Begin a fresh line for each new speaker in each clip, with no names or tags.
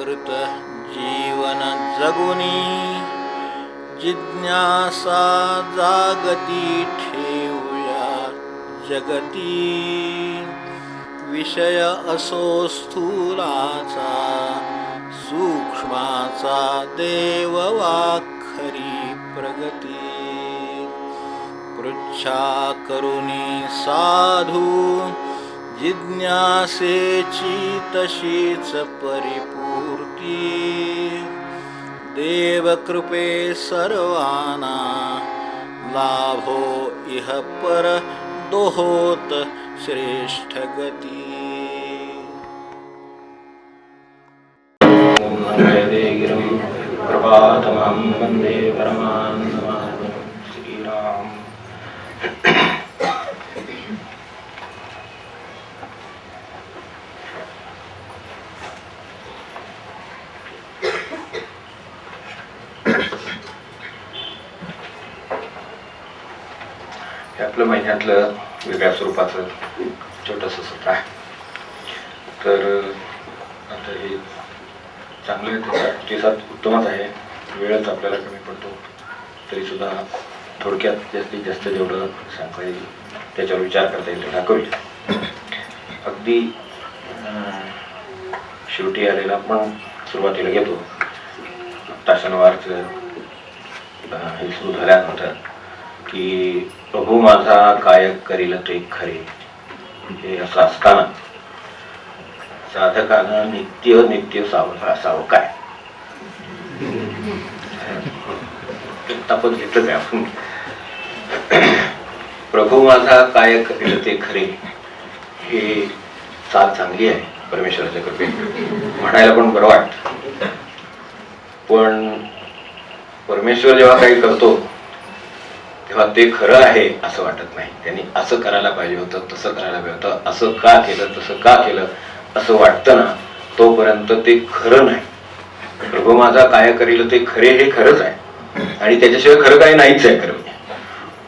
कृत जीवन जगुनी जिज्ञासा जागती ठेवूया जगती विषय असो स्थूलाचा सूक्ष्माचा देव वाखरी प्रगती पृच्छा करुनी साधू जिज्ञासेची तशीच परिपूर्ती देवकृपे सर्वांना लाभो इह पर दोहोत श्रेष्ठ गती.
कृपातमं वंदे परमानंदं श्रीराम. आपलं महिन्यातलं वेगळ्या स्वरूपाचं छोटंसं सत्र आहे. तर आता हे चांगलं आहे, त्याचा प्रतिसाद उत्तमच आहे. वेळच आपल्याला कमी पडतो तरीसुद्धा थोडक्यात जास्तीत जास्त जेवढं सांगता येईल त्याच्यावर विचार करता येईल तेवढा करूया. अगदी शेवटी आलेला पण सुरुवातीला घेतो. ताशनवारचं हे सुरू झाल्यानंतर की प्रभू माझा काय करील ते खरे, हे असं असताना साधकानं नित्य नित्य सावध असावं काय. आपण घेतलं काय आपण, प्रभू माझा काय करील ते खरे, हे चाल चांगली आहे परमेश्वराच्या कृपेने, म्हणायला पण बरं वाटतं. पण परमेश्वर जेव्हा काही करतो तेव्हा ते खरं आहे असं वाटत नाही. त्यांनी असं करायला पाहिजे होतं, तसं करायला पाहिजे होतं, असं का केलं, तसं का केलं असं वाटतं ना, तोपर्यंत ते खरं नाही. प्रभू माझा काय करील ते खरे हे खरंच आहे आणि त्याच्याशिवाय खरं काही नाहीच आहे खरं.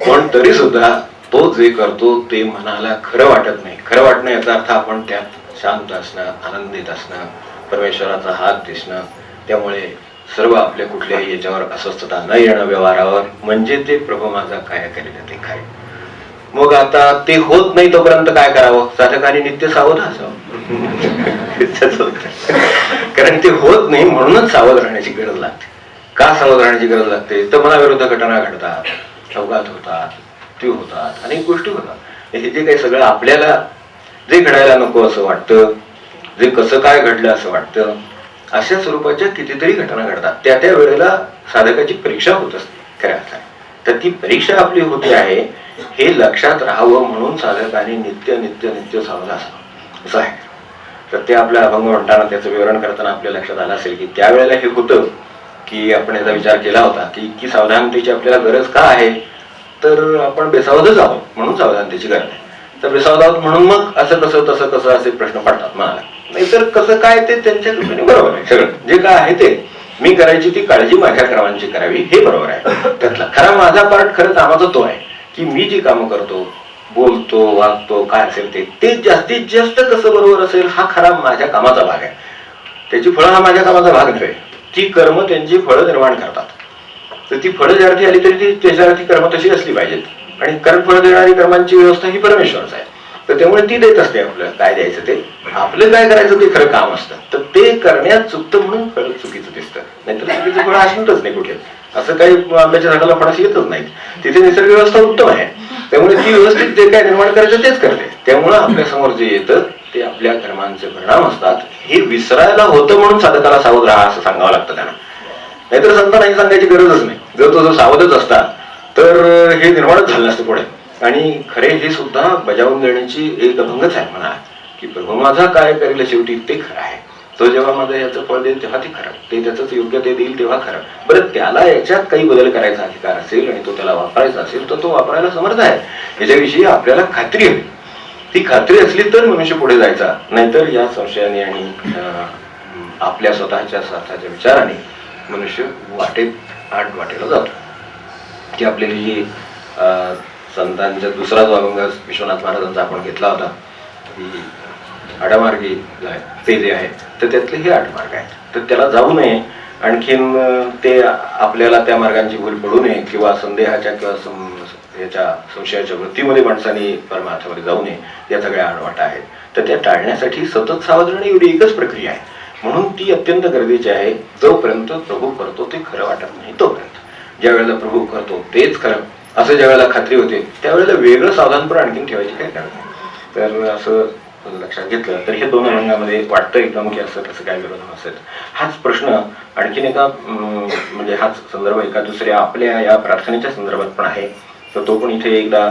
पण तरी सुद्धा तो जे करतो ते मनाला खरं वाटत नाही. खरं वाटणं याचा अर्थ आपण त्यात शांत असणं, आनंदित असणं, परमेश्वराचा हात दिसणं. त्यामुळे सर्व आपल्या कुठल्याही याच्यावर अस्वस्थता न येणं व्यवहारावर, म्हणजे ते प्रभू माझा काय करेल ते खरे. मग आता ते होत नाही तोपर्यंत काय करावं, साधकाने नित्य सावध असावं. कारण ते होत नाही म्हणूनच सावध राहण्याची गरज लागते. का सावध राहण्याची गरज लागते तर मनाविरुद्ध घटना घडतात, अपघात होतात, मृत्यू होतात, अनेक गोष्टी होतात. हे जे काही सगळं आपल्याला जे घडायला नको असं वाटतं, जे कसं काय घडलं असं वाटतं, अशा स्वरूपाच्या कितीतरी घटना घडतात. त्या त्या वेळेला साधकाची परीक्षा होत असते खऱ्या अर्थाने. तर ती परीक्षा आपली होते आहे हे लक्षात राहावं म्हणून साधकाने नित्य नित्य नित्य सावध असावं असं आहे. तर ते आपल्या अभंग म्हणताना त्याचं विवरण करताना आपल्या लक्षात आलं असेल की त्यावेळेला हे होतं की आपण याचा विचार केला होता की इतकी सावधानतेची आपल्याला गरज का आहे, तर आपण बेसावधच आहोत म्हणून सावधानतेची गरज आहे. तर बेसावध आहोत म्हणून मग असं कसं तसं कसं असे प्रश्न पडतात मनाला. नाहीतर कसं काय ते त्यांच्या दृष्टीने बरोबर आहे. सगळं जे काय आहे ते मी करायची ती काळजी माझ्या कर्मांची करावी हे बरोबर आहे. त्यातला खरा माझा पार्ट खरं कामाचा तो आहे की मी जी कामं करतो, बोलतो, वागतो, काय असेल ते जास्तीत जास्त कसं बरोबर असेल हा खरा माझ्या कामाचा भाग आहे. त्याची फळं हा माझ्या कामाचा भाग नव्हे. ती कर्म त्यांची फळं निर्माण करतात. तर ती फळं ज्या अर्थी आली तरी ती त्याच्या अर्थी कर्म तशी असली पाहिजेत. आणि कारण फळं देणारी कर्मांची व्यवस्था ही परमेश्वरच आहे. तर त्यामुळे ती देत असते आपलं काय द्यायचं ते, आपलं काय करायचं ते खरं काम असतं. तर ते करण्यात चुकतं म्हणून फळ चुकीचं दिसतं. नाहीतर चुकीचं फळ असतच नाही कुठे. असं काही आंब्याच्या झाडाला फणस येतच नाही. तिथे निसर्ग व्यवस्था उत्तम आहे. त्यामुळे ती व्यवस्थित जे काय निर्माण करायचं तेच करते. त्यामुळं आपल्या समोर जे येतं ते आपल्या कर्मांचे परिणाम असतात. हे विसरायला होतं म्हणून साधकाला सावध राहा असं सांगावं लागतं त्यांना. नाहीतर संतांना सांगायची गरजच नाही. जर तो सावधच असता तर हे निर्माणच झालं नसतं पुढे. आणि खरे हे सुद्धा बजावून देण्याची एक अभंगच आहे म्हणा की प्रभू माझा काय करेल शेवटी ते खरं आहे. तो जेव्हा माझं याचं फळ देईल तेव्हा ते खरं, ते त्याच योग्य ते देईल तेव्हा खरं. बरं त्याला याच्यात काही बदल करायचा अधिकार असेल आणि तो त्याला वापरायचा असेल तर तो वापरायला समर्थ आहे. याच्याविषयी आपल्याला खात्री हवी. ती खात्री असली तर मनुष्य पुढे जायचा. नाहीतर या संशयाने आणि आपल्या स्वतःच्या स्वार्थाच्या विचाराने मनुष्य वाटेला जातो. की आपल्याला जी संतांचा दुसरा जो अभंग विश्वनाथ महाराजांचा आपण घेतला होता की आडमार्गी ते जे आहे तर त्यातले हे आडमार्ग आहेत, तर त्याला जाऊ नये. आणखीन ते आपल्याला त्या मार्गांची भूल पडू नये किंवा संदेहाच्या किंवा याच्या संशयाच्या वृत्तीमध्ये माणसाने परमार्थामध्ये जाऊ नये, या सगळ्या आडवाटा आहेत. तर त्या टाळण्यासाठी सतत सावध राहणे एवढी एकच प्रक्रिया आहे, म्हणून ती अत्यंत गरजेची आहे. जोपर्यंत प्रभू करतो ते खरं वाटत नाही तोपर्यंत. ज्या वेळेला प्रभू करतो तेच खरं असं ज्या वेळेला खात्री होते त्यावेळेला वेगळं सावधानपण आणखीन ठेवायची काही गरज नाही. तर असं लक्षात घेतलं तर हे दोन रंगामध्ये वाटतं एकदम की असं तसं काय विरोध नसेल. हाच प्रश्न आणखीन एका म्हणजे हाच संदर्भ एका दुसऱ्या आपल्या या प्रार्थनेच्या संदर्भात पण आहे, तर तो पण इथे एकदा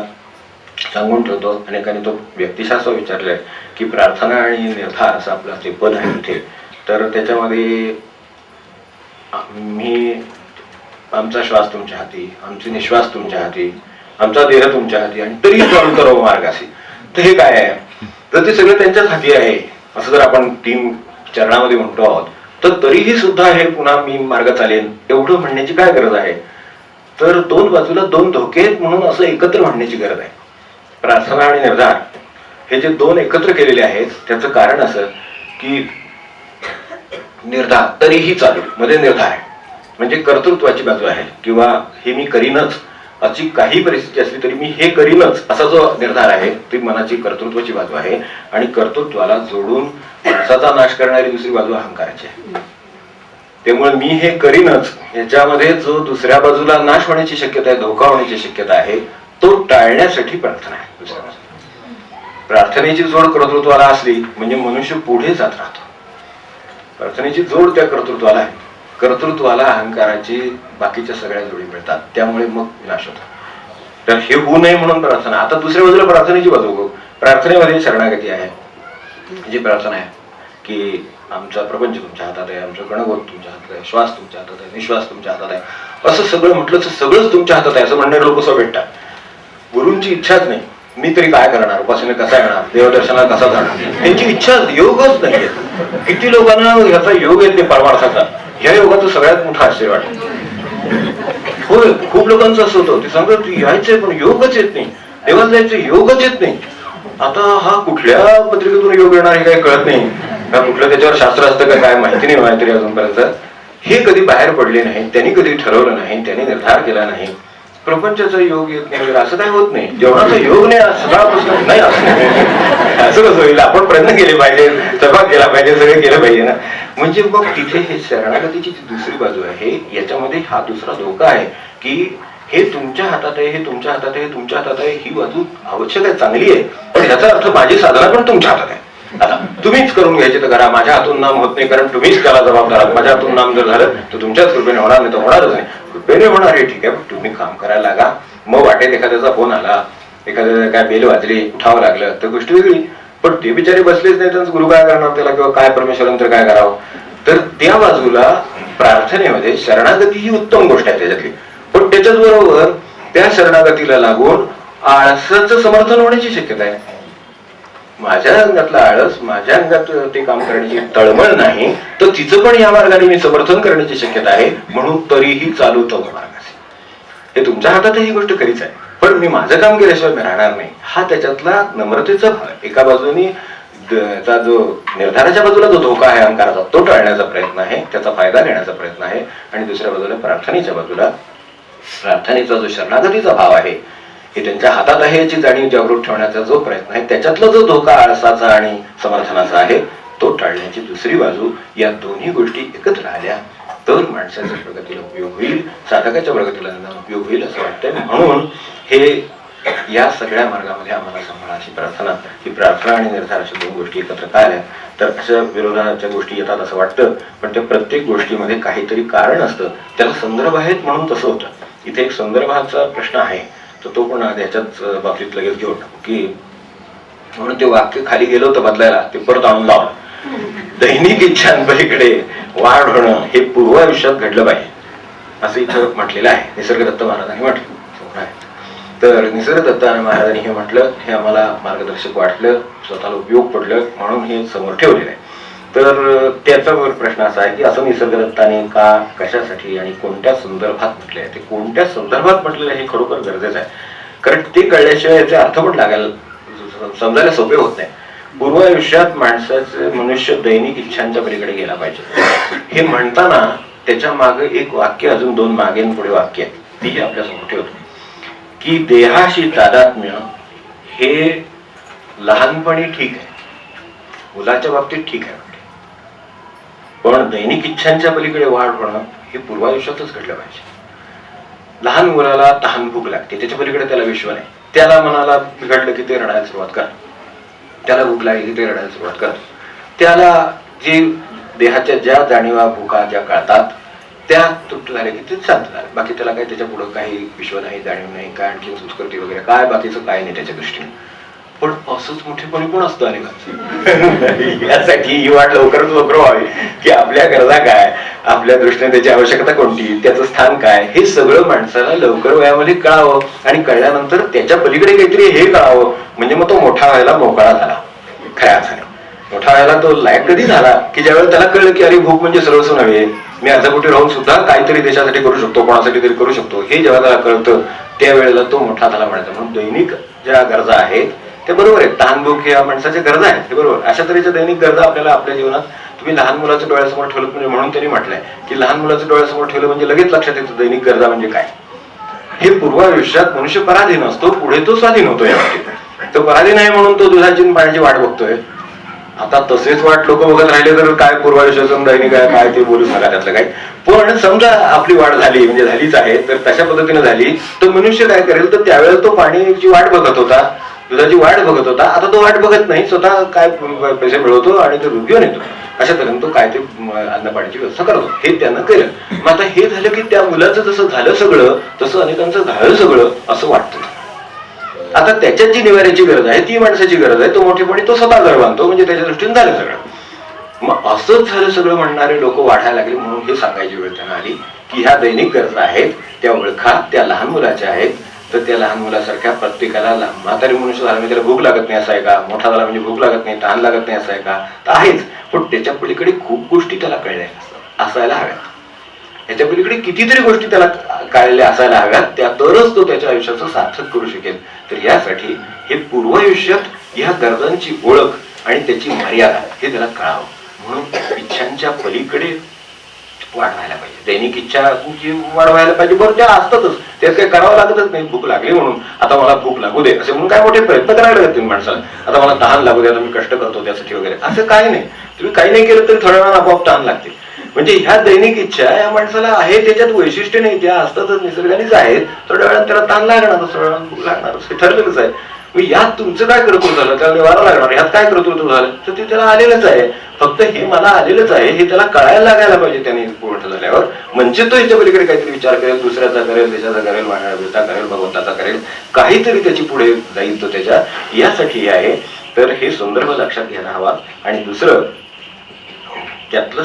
सांगून ठेवतो. अनेकांनी तो व्यक्तिशास्त्र विचारलंय की प्रार्थना आणि निर्धार असं आपलं ते पद आहे इथे, तर त्याच्यामध्ये मी आमचा श्वास तुमच्या हाती, आमचे निश्वास तुमच्या हाती, आमचा देह तुमच्या हाती आणि तरी चालू करावं मार्गाशी. तर हे काय आहे, तर ते सगळं त्यांच्याच हाती आहे असं जर आपण 3 चरणामध्ये म्हणतो आहोत, तर तरीही सुद्धा हे पुन्हा मी मार्ग चालेन एवढं म्हणण्याची काय गरज आहे. तर 2 बाजूला 2 धोके आहेत म्हणून असं एकत्र म्हणण्याची गरज आहे. प्रार्थना आणि निर्धार हे जे 2 एकत्र केलेले आहेत त्याचं कारण असं की निर्धार तरीही चालू मध्ये निर्धार आहे, म्हणजे कर्तृत्वाची बाजू आहे किंवा हे मी करीनच, अशी काही परिस्थिती असली तरी मी हे करीनच असा जो निर्धार आहे ती मनाची कर्तृत्वाची बाजू आहे. आणि कर्तृत्वाला जोडून माणसाचा नाश करणारी दुसरी बाजू अहंकाराची आहे. त्यामुळे मी हे करीनच याच्यामध्ये जो दुसऱ्या बाजूला नाश होण्याची शक्यता आहे, धोका होण्याची शक्यता आहे, तो टाळण्यासाठी प्रार्थना आहे. दुसऱ्या बाजूला प्रार्थनेची जोड कर्तृत्वाला असली म्हणजे मनुष्य पुढे जात राहतो. प्रार्थनेची जोड त्या कर्तृत्वाला आहे. कर्तृत्वाला अहंकाराची बाकीच्या सगळ्या जोडी मिळतात, त्यामुळे मग विनाश होतो. तर हे होऊ नये म्हणून प्रार्थना. आता दुसऱ्या बाजूला प्रार्थनेची बाजू बघू. प्रार्थनेमध्ये शरणागती आहे, जी प्रार्थना आहे की आमचा प्रपंच तुमच्या हातात आहे, आमचं गणगोत तुमच्या हातात आहे, श्वास तुमच्या हातात आहे, निश्वास तुमच्या हातात आहे, असं सगळं म्हटलं तर सगळंच तुमच्या हातात आहे असं म्हणणारे लोक असं भेटतात. गुरूंची इच्छाच नाही, मी तरी काय करणार, उपासने कसा येणार, देवदर्शनाला कसा जाणार, त्यांची इच्छा योगच नाहीये. किती लोकांना ह्याचा योग येत नाही परमार्थाचा, ह्या योगाचं सगळ्यात मोठा आश्चर्य वाटतं. होय, खूप लोकांचं असं होतं, ते सांगतात यायचंय पण योगच येत नाही, देवाला जायचं योगच येत नाही. आता हा कुठल्या पत्रिकेतून योग येणार हे काही कळत नाही का, कुठलं त्याच्यावर शास्त्र असतं का काय माहिती नाही मला तरी अजूनपर्यंत. हे कधी बाहेर पडले नाही, त्यांनी कधी ठरवलं नाही, त्यांनी निर्धार केला नाही. प्रपंचाचा योग येत नाही वगैरे असं काही होत नाही. जेवणाचा योग नाही सगळा नाही असं कसं होईल. आपण प्रयत्न केले पाहिजे, सहभाग केला पाहिजे, सगळं केलं पाहिजे ना. म्हणजे मग तिथे हे शरणागतीची जी दुसरी बाजू आहे याच्यामध्ये हा दुसरा धोका आहे की हे तुमच्या हातात आहे, हे तुमच्या हातात आहे, हे तुमच्या हातात आहे. ही बाजू आवश्यक आहे, चांगली आहे, पण ह्याचा अर्थ माझी साधना पण तुमच्या हातात आहे. आता तुम्हीच करून घ्यायचे तर करा, माझ्या हातून नाम होत नाही कारण तुम्हीच त्याला जबाबदार आहात. माझ्या हातून नाम जर झालं तर तुमच्याच कृपेने होणार, नाही तर होणारच नाही. कृपेने होणार हे ठीक आहे, पण तुम्ही काम करायला लागा. मग वाटेत एखाद्याचा फोन आला, एखाद्याला काय बेल वाजली, उठावं लागलं तर गोष्ट वेगळी. पण ते बिचारे बसलेच नाही तर गुरु काय करणार त्याला, किंवा काय परमेश्वरांतर काय करावं. तर त्या बाजूला प्रार्थनेमध्ये शरणागती ही उत्तम गोष्ट आहे त्याच्यातली, पण त्याच्याच बरोबर त्या शरणागतीला लागून आळसाचं समर्थन होण्याची शक्यता आहे. माझ्या अंगातला आळस, माझ्या अंगात ते काम करण्याची तळमळ नाही, तर तिचं पण या मार्गाने मी समर्थन करण्याची शक्यता आहे, म्हणून तरीही चालवतो मार्गाने. हे तुमच्या हातात ही गोष्ट खरीच आहे, पण मी माझं काम केल्याशिवाय मी राहणार नाही. हा त्याच्यातला नम्रतेचा भाग. एका बाजूने त्याचा जो निर्धाराच्या बाजूला जो धोका आहे अहंकाराचा, तो टाळण्याचा प्रयत्न आहे, त्याचा फायदा घेण्याचा प्रयत्न आहे. आणि दुसऱ्या बाजूला प्रार्थनेच्या बाजूला प्रार्थनेचा जो शरणागतीचा भाव आहे, हे त्यांच्या हातात आहे याची जाणीव जागृत ठेवण्याचा जो प्रयत्न आहे, त्याच्यातला जो धोका आळसाचा आणि समर्थनाचा आहे, तो टाळण्याची दुसरी बाजू. या दोन्ही गोष्टी एकत्र आल्या तर माणसाच्या प्रगतीला उपयोग होईल, साधकाच्या प्रगतीला उपयोग होईल असं वाटतंय. म्हणून हे या सगळ्या मार्गामध्ये आम्हाला सांभाळा अशी प्रार्थना. ही प्रार्थना आणि निर्धार अशा 2 गोष्टी एकत्र काय आल्या तर अशा विरोधाच्या गोष्टी येतात असं वाटतं, पण त्या प्रत्येक गोष्टीमध्ये काहीतरी कारण असतं, त्याला संदर्भ आहेत म्हणून तसं होतं. इथे एक संदर्भाचा प्रश्न आहे, तर तो पण ह्याच्याच बाबतीत लगेच घेऊन टाकू की म्हणून ते वाक्य खाली गेलं होतं बदलायला, ते परत आणून लावलं. दैनिक इच्छांपलीकडे वाढ होणं हे पूर्व आयुष्यात घडलं पाहिजे असं इथं म्हटलेलं आहे. निसर्गदत्त महाराजांनी म्हटलं. तर निसर्गदत्त महाराजांनी हे म्हटलं, हे आम्हाला मार्गदर्शक वाटलं, स्वतःला उपयोग पडलं म्हणून हे समोर ठेवलेलं आहे. तर त्याच्यावर प्रश्न असा आहे की असं निसर्गदत्ताने का, कशासाठी आणि कोणत्या संदर्भात म्हटले आहे. ते कोणत्या संदर्भात म्हटलेलं हे खरोखर गरजेचं आहे, कारण ते कळल्याशिवाय याचे अर्थ पण लागायला समजायला सोपे होत नाही. पूर्वायुष्यात माणसाचं मनुष्य दैनिक इच्छांच्या पलीकडे गेला पाहिजे हे म्हणताना त्याच्या मागे एक वाक्य, अजून दोन मागे पुढे वाक्य आहे, ती आपल्यासमोर ठेवतो की देहाशी तादात्म्य हे लहानपणी ठीक आहे, मुलाच्या बाबतीत ठीक आहे, पण दैनिक इच्छांच्या पलीकडे वाढ होणं हे पूर्वायुष्यातच घडलं पाहिजे. लहान मुलाला तहान भूक लागते, त्याच्या पलीकडे त्याला विश्व नाही. त्याला मनाला बिघडलं की ते रडायला सुरुवात कर, त्याला भूक लागली की ते रडायला सुरुवात कर. त्याला जे देहाच्या ज्या जाणीवा भूका ज्या कळतात त्या तृप्त झाल्या की ते शांत झालं. बाकी त्याला काही त्याच्या पुढं काही विश्व नाही, जाणीव नाही, काय आणखी संस्कृती वगैरे काय बाकीचं काय नाही त्याच्या दृष्टीने. पण असंच मोठेपणी पण असतं अनेकांचं. यासाठी ही वाट लवकरच लवकर व्हावी की आपल्या गरजा काय, आपल्या दृष्टीने त्याची आवश्यकता कोणती, त्याचं स्थान काय, हे सगळं माणसाला लवकर वयामध्ये कळावं आणि कळल्यानंतर त्याच्या पलीकडे काहीतरी हे कळावं. म्हणजे मग तो मोठा व्हायला मोकळा झाला. खऱ्या अर्थाने मोठा व्हायला तो लायक कधी झाला की ज्यावेळेला त्याला कळलं की अरे भूक म्हणजे सर्वस्व नव्हे, मी अर्धपोटी राहून सुद्धा काहीतरी देशासाठी करू शकतो, कोणासाठी तरी करू शकतो, हे जेव्हा त्याला कळतं त्यावेळेला तो मोठा झाला म्हणायचं. म्हणून दैनिक ज्या गरजा आहेत ते बरोबर आहे, तहान भूक या माणसाच्या गरजा आहेत ते बरोबर. अशा तऱ्हेच्या दैनिक गरजा आपल्याला आपल्या जीवनात, तुम्ही लहान मुलाचं डोळ्यासमोर ठेवलं म्हणजे म्हणून त्यांनी म्हटलंय की लहान मुलाचं डोळ्यासमोर ठेवलं म्हणजे लगेच लक्षात येतं दैनिक गरजा म्हणजे काय. हे पूर्वायुष्यात मनुष्य पराधीन असतो, पुढे तो स्वाधीन होतो. या बाबतीत तो पराधीन आहे म्हणून तो दुधाची पाण्याची वाट बघतोय. आता तसेच वाट लोक बघत राहिले तर काय पूर्वायुष्याचं दैनिक आहे काय ते बोलूच नका त्यातलं काही. पण समजा आपली वाढ झाली म्हणजे झालीच आहे, तर तशा पद्धतीने झाली तर मनुष्य काय करेल, तर त्यावेळेला तो पाण्याची वाट बघत होता, दुधाची वाट बघत होता, आता तो वाट बघत नाही, स्वतः काय पैसे मिळवतो आणि तो घेऊन येतो. अशा तऱ्हेने तो काय ते अन्न पाण्याची व्यवस्था करतो. हे त्यानं केलं. मग आता हे झालं की त्या मुलाचं जसं झालं सगळं तसं अनेकांचं झालं सगळं असं वाटतं. आता त्याच्यात जी निवाऱ्याची गरज आहे ती माणसाची गरज आहे. तो मोठेपणी तो स्वतः घर बांधतो म्हणजे त्याच्या दृष्टीने झालं सगळं. मग असंच झालं सगळं म्हणणारे लोक वाढायला लागले. म्हणून हे सांगायची वेळ त्यांना आली की ह्या दैनिक गरजा आहेत त्या ओळखा, त्या लहान मुलाच्या आहेत. तर त्या लहान मुलासारख्या प्रत्येकाला, म्हातारी मनुष्य झाला म्हणजे त्याला भूक लागत नाही असं आहे का, मोठा झाला म्हणजे भूक लागत नाही, तहान लागत नाही असं आहे का, तर आहेच. पण त्याच्या पलीकडे खूप गोष्टी त्याला कळल्या असायला हव्यात. याच्या पलीकडे कितीतरी गोष्टी त्याला कळलेल्या असायला हव्यात, त्या तरच तो त्याच्या आयुष्याचं सार्थक करू शकेल. तर यासाठी हे पूर्वायुष्यात ह्या गरजांची ओळख आणि त्याची मर्यादा हे त्याला कळावं. म्हणून इच्छांच्या पलीकडे वाढ व्हायला पाहिजे. दैनिक इच्छांची वाढ व्हायला पाहिजे. बरं त्या असतातच, त्यात काही करावं लागतच नाही. भूक लागली म्हणून आता मला भूक लागू दे असे म्हणून काय मोठे प्रयत्न करायला लागतील माणसाला. आता मला तहान लागू दे, आता मी कष्ट करतो त्यासाठी वगैरे असं काही नाही. तुम्ही काही नाही केलं तरी थोड्या वेळा आपोआप तहान लागते. म्हणजे ह्या दैनिक इच्छा या माणसाला आहे, त्याच्यात वैशिष्ट्य नाही, त्या असतातच, निसर्गानेच आहेत. थोड्या वेळात त्याला ताण लागणार, थोड्या वेळात भूक लागणार, हे ठरलेलंच आहे. यात तुमचं काय कर्तृत्व झालं, त्याला निवारा लागणार, ह्यात काय कर्तृत्व झालं तर ते त्याला आलेलंच आहे. फक्त हे मला आलेलंच आहे हे त्याला कळायला लागायला पाहिजे त्याने मोठं झाल्यावर. म्हणजे तो ह्याच्या पलीकडे काहीतरी विचार करेल, दुसऱ्याचा करेल, देशाचा करेल, मानवता करेल, भगवंताचा करेल, काहीतरी त्याची पुढे जाईल तो त्याच्या. यासाठी आहे. तर हे संदर्भ लक्षात घ्यायला हवा. आणि दुसरं त्यातलं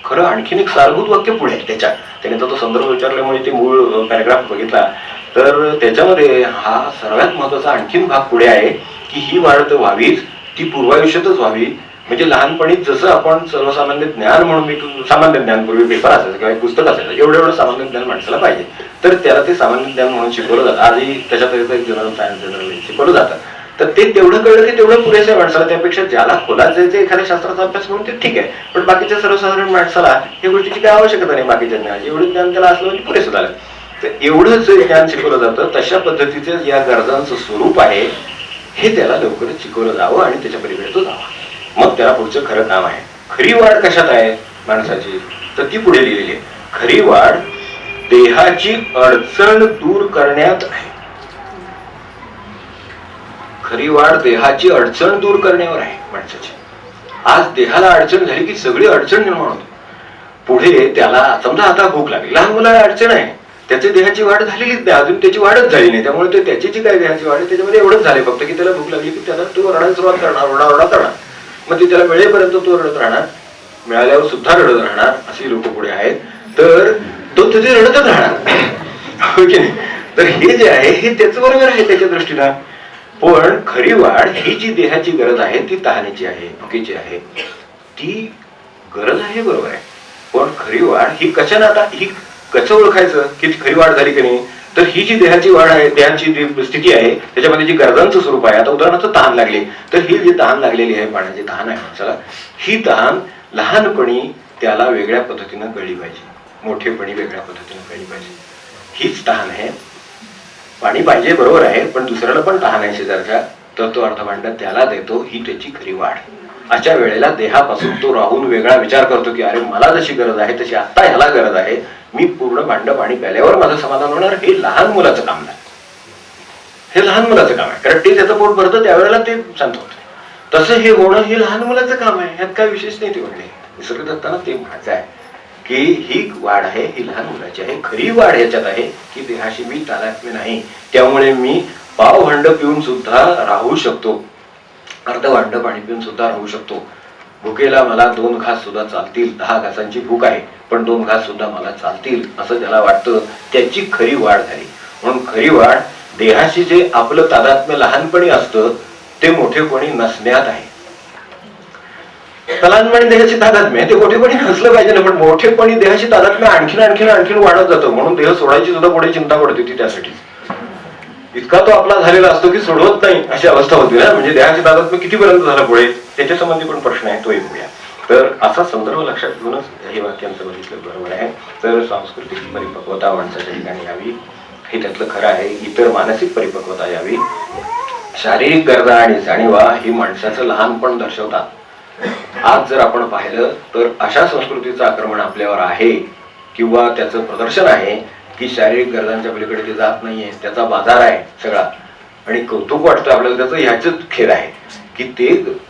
खरं आणखीन एक सारभूत वाक्य पुढे त्याच्या, त्याने तो संदर्भ विचारल्यामुळे ते मूळ पॅराग्राफ बघितला तर त्याच्यामध्ये हा सर्वात महत्वाचा आणखीन भाग पुढे आहे की ही वाढ तर व्हावीच, ती पूर्वायुष्यातच व्हावी. म्हणजे लहानपणीच जसं आपण सर्वसामान्य ज्ञान म्हणून मी सामान्य ज्ञान, पूर्वी पेपर असायचं किंवा पुस्तक असायचं, एवढं सामान्य ज्ञान माणसाला पाहिजे. तर त्याला ते सामान्य ज्ञान म्हणून शिकवलं जातं. आजही त्याच्यात एक जनरल सायन्स जनरल शिकवलं जातं. तर ते तेवढं कळलं की तेवढं पुरेसं आहे माणसाला. त्यापेक्षा ज्याला खोलात जायचं एखाद्या शास्त्राचा अभ्यास म्हणून ते ठीक आहे. पण बाकीच्या सर्वसाधारण माणसाला या गोष्टीची काही आवश्यकता नाही. बाकीच्या ज्ञानाची एवढं ज्ञान त्याला असलं म्हणजे पुरेसं झालं. तर एवढंच ज्ञान शिकवलं जातं. तशा पद्धतीचं या गरजांचं स्वरूप आहे हे त्याला लवकरच शिकवलं जावं आणि त्याच्या पलीकडे तो जावा. मग त्याला पुढचं खरं काम आहे. खरी वाढ कशात आहे माणसाची, तर ती पुढे लिहिलेली आहे. खरी वाढ देहाची अडचण दूर करण्यात आहे. खरी वाढ देहाची अडचण दूर करण्यावर आहे माणसाची. आज देहाला अडचण झाली की सगळी अडचण निर्माण होते. पुढे त्याला समजा आता भूक लागली, लहान मुलाला अडचण आहे, त्याची देहाची वाढ झालेलीच नाही, अजून त्याची वाढच झाली नाही. त्यामुळे त्याची जी काय देहाची वाढ आहे त्याच्यामध्ये एवढंच झाले फक्त की त्याला भूक लागली की त्याला तो रडायला सुरुवात करणार, ओरडा करणार. मग ती त्याला मिळेपर्यंत तो रडत राहणार, मिळाल्यावर सुद्धा रडत राहणार. अशी लोक पुढे आहेत. तर तो तिथे रडतच राहणार. हो की नाही. तर हे जे आहे हे त्याच बरोबर आहे त्याच्या दृष्टीनं. पण खरी वाढ ही जी देहाची गरज आहे ती तहानेची आहे, भुकेची आहे, ती गरज आहे बरोबर आहे. पण खरी वाढ ही कशाने, आता ही कसं ओळखायचं की खरी वाढ झाली की नाही, तर ही जी देहाची वाढ आहे, देहाची जी स्थिती आहे, त्याच्यामध्ये जी गरजांचं स्वरूप आहे, आता उदाहरणार्थ तहान लागली, तर ही जी तहान लागलेली आहे, पाण्याची तहान आहे माणसाला, ही तहान लहानपणी त्याला वेगळ्या पद्धतीनं कळली पाहिजे, मोठेपणी वेगळ्या पद्धतीनं कळली पाहिजे. हीच तहान आहे. पाणी पाहिजे बरोबर आहे, पण दुसऱ्याला पण तहान आहे शेजारच्या, तर तो अर्थभांड त्याला देतो, ही त्याची खरी वाढ. अशा वेळेला देहापासून तो राहून वेगळा विचार करतो की अरे मला जशी गरज आहे तशी आता ह्याला गरज आहे, मी पूर्ण भांड पाणी प्याल्यावर माझं समाधान होणार. हे लहान मुलाचं काम नाही, हे लहान मुलाचं काम आहे, कारण ते त्याचं पोट भरतं त्यावेळेला ते शांत होतं. तसं हे होणं हे लहान मुलाचं काम आहे, ह्यात काय विशेष नाही. ते म्हणले निसर्ग दत्ताना ते म्हणायचं आहे की ही वाढ आहे ही लहान मुलाची आहे. खरी वाढ ह्याच्यात आहे की देहाशी मी तादात्म्य नाही, त्यामुळे मी पाव भांड पिऊन सुद्धा राहू शकतो, अर्ध भांड पाणी पिऊन सुद्धा राहू शकतो. भुकेला मला 2 घास सुद्धा चालतील, 10 घासांची भूक आहे पण 2 घास सुद्धा मला चालतील असं त्याला वाटतं. त्याची खरी वाढ झाली. म्हणून खरी वाढ देहाशी जे आपलं तादात्म्य लहानपणी असतं ते मोठेपणी नसण्यात आहे. लहानपणी देहाची तादात्म्य ते मोठेपणी नसलं पाहिजे ना, पण मोठेपणी देहाची तादात्म्य आणखीन आणखीन आणखीन वाढत जातं. म्हणून देह सोडायची सुद्धा पुढे चिंता पडते ती, त्यासाठी इतका तो आपला झालेला असतो की सोडवत नाही अशी अवस्था होती ना. म्हणजे देहाची तादात्म्य कितीपर्यंत झालं पुढे, त्याच्या संबंधी पण प्रश्न आहे, तोही बघूया. तर असा संदर्भ लक्षात घेऊनच हे वाक्यांचं बघितलं बरोबर आहे. तर सांस्कृतिक परिपक्वता माणसाच्या ठिकाणी यावी हे त्यातलं खरं आहे. इतर मानसिक परिपक्वता यावी. शारीरिक गरजा आणि जाणीवा ही माणसाचं लहानपण दर्शवतात. आज जर आपण पाहिलं तर अशा संस्कृतीचं आक्रमण आपल्यावर आहे किंवा त्याचं प्रदर्शन आहे की शारीरिक गरजांच्या पलीकडे ते जात नाहीये, त्याचा बाजार आहे सगळा. आणि कौतुक वाटतं आपल्याला त्याचं, ह्याच खेळ आहे की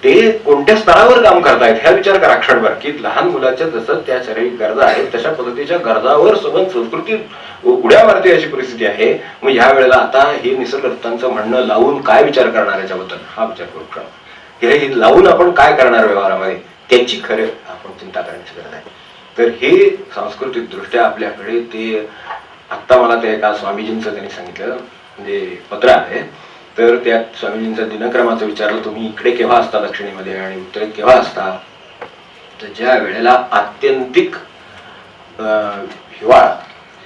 ते कोणत्या स्तरावर काम करतायत ह्या विचार करा क्षणभर. की लहान मुलाच्या जसं त्या शारीरिक गरजा आहेत तशा पद्धतीच्या गरजावर सगळं संस्कृती उड्या मारते अशी परिस्थिती आहे. मग ह्या वेळेला आता हे निसर्गदत्तांचं म्हणणं लावून काय विचार करणार याच्याबद्दल हा विचार करू शकतो. हे लावून आपण काय करणार व्यवहारामध्ये त्याची खरं आपण चिंता करण्याची गरज आहे. तर हे सांस्कृतिक दृष्ट्या आपल्याकडे ते आत्ता मला ते एका स्वामीजींचं त्यांनी सांगितलं, म्हणजे पत्र आहे, तर त्यात स्वामीजींचं दिनक्रमाचं विचारलं, तुम्ही इकडे केव्हा असता दक्षिणेमध्ये आणि उत्तरेत केव्हा असता. तर ज्या वेळेला आत्यंतिक हिवाळा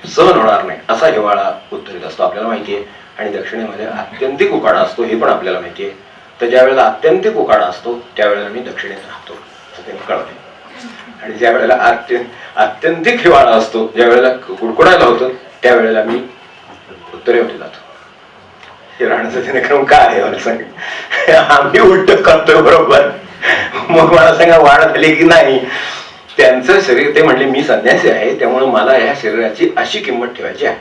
सहन होणार नाही असा हिवाळा उत्तरेत असतो आपल्याला माहिती आहे, आणि दक्षिणेमध्ये आत्यंतिक उकाडा असतो हे पण आपल्याला माहिती आहे. तर ज्या वेळेला आत्यंतिक उकाडा असतो त्यावेळेला मी दक्षिणेत राहतो असं त्यांनी कळवले. आणि ज्या वेळेला आत्यंतिक हिवाळा असतो, ज्या वेळेला कुडकुडायला होतं त्यावेळेला मी उत्तरेमध्ये जातो. हे राहण्याचा दिनक्रम काय आहे मला सांग. आम्ही उलट करतोय बरोबर. मग मला सांगा वाढ झाली की नाही. त्यांचं शरीर, ते म्हणले मी संन्यासी आहे त्यामुळे मला या शरीराची अशी किंमत ठेवायची आहे,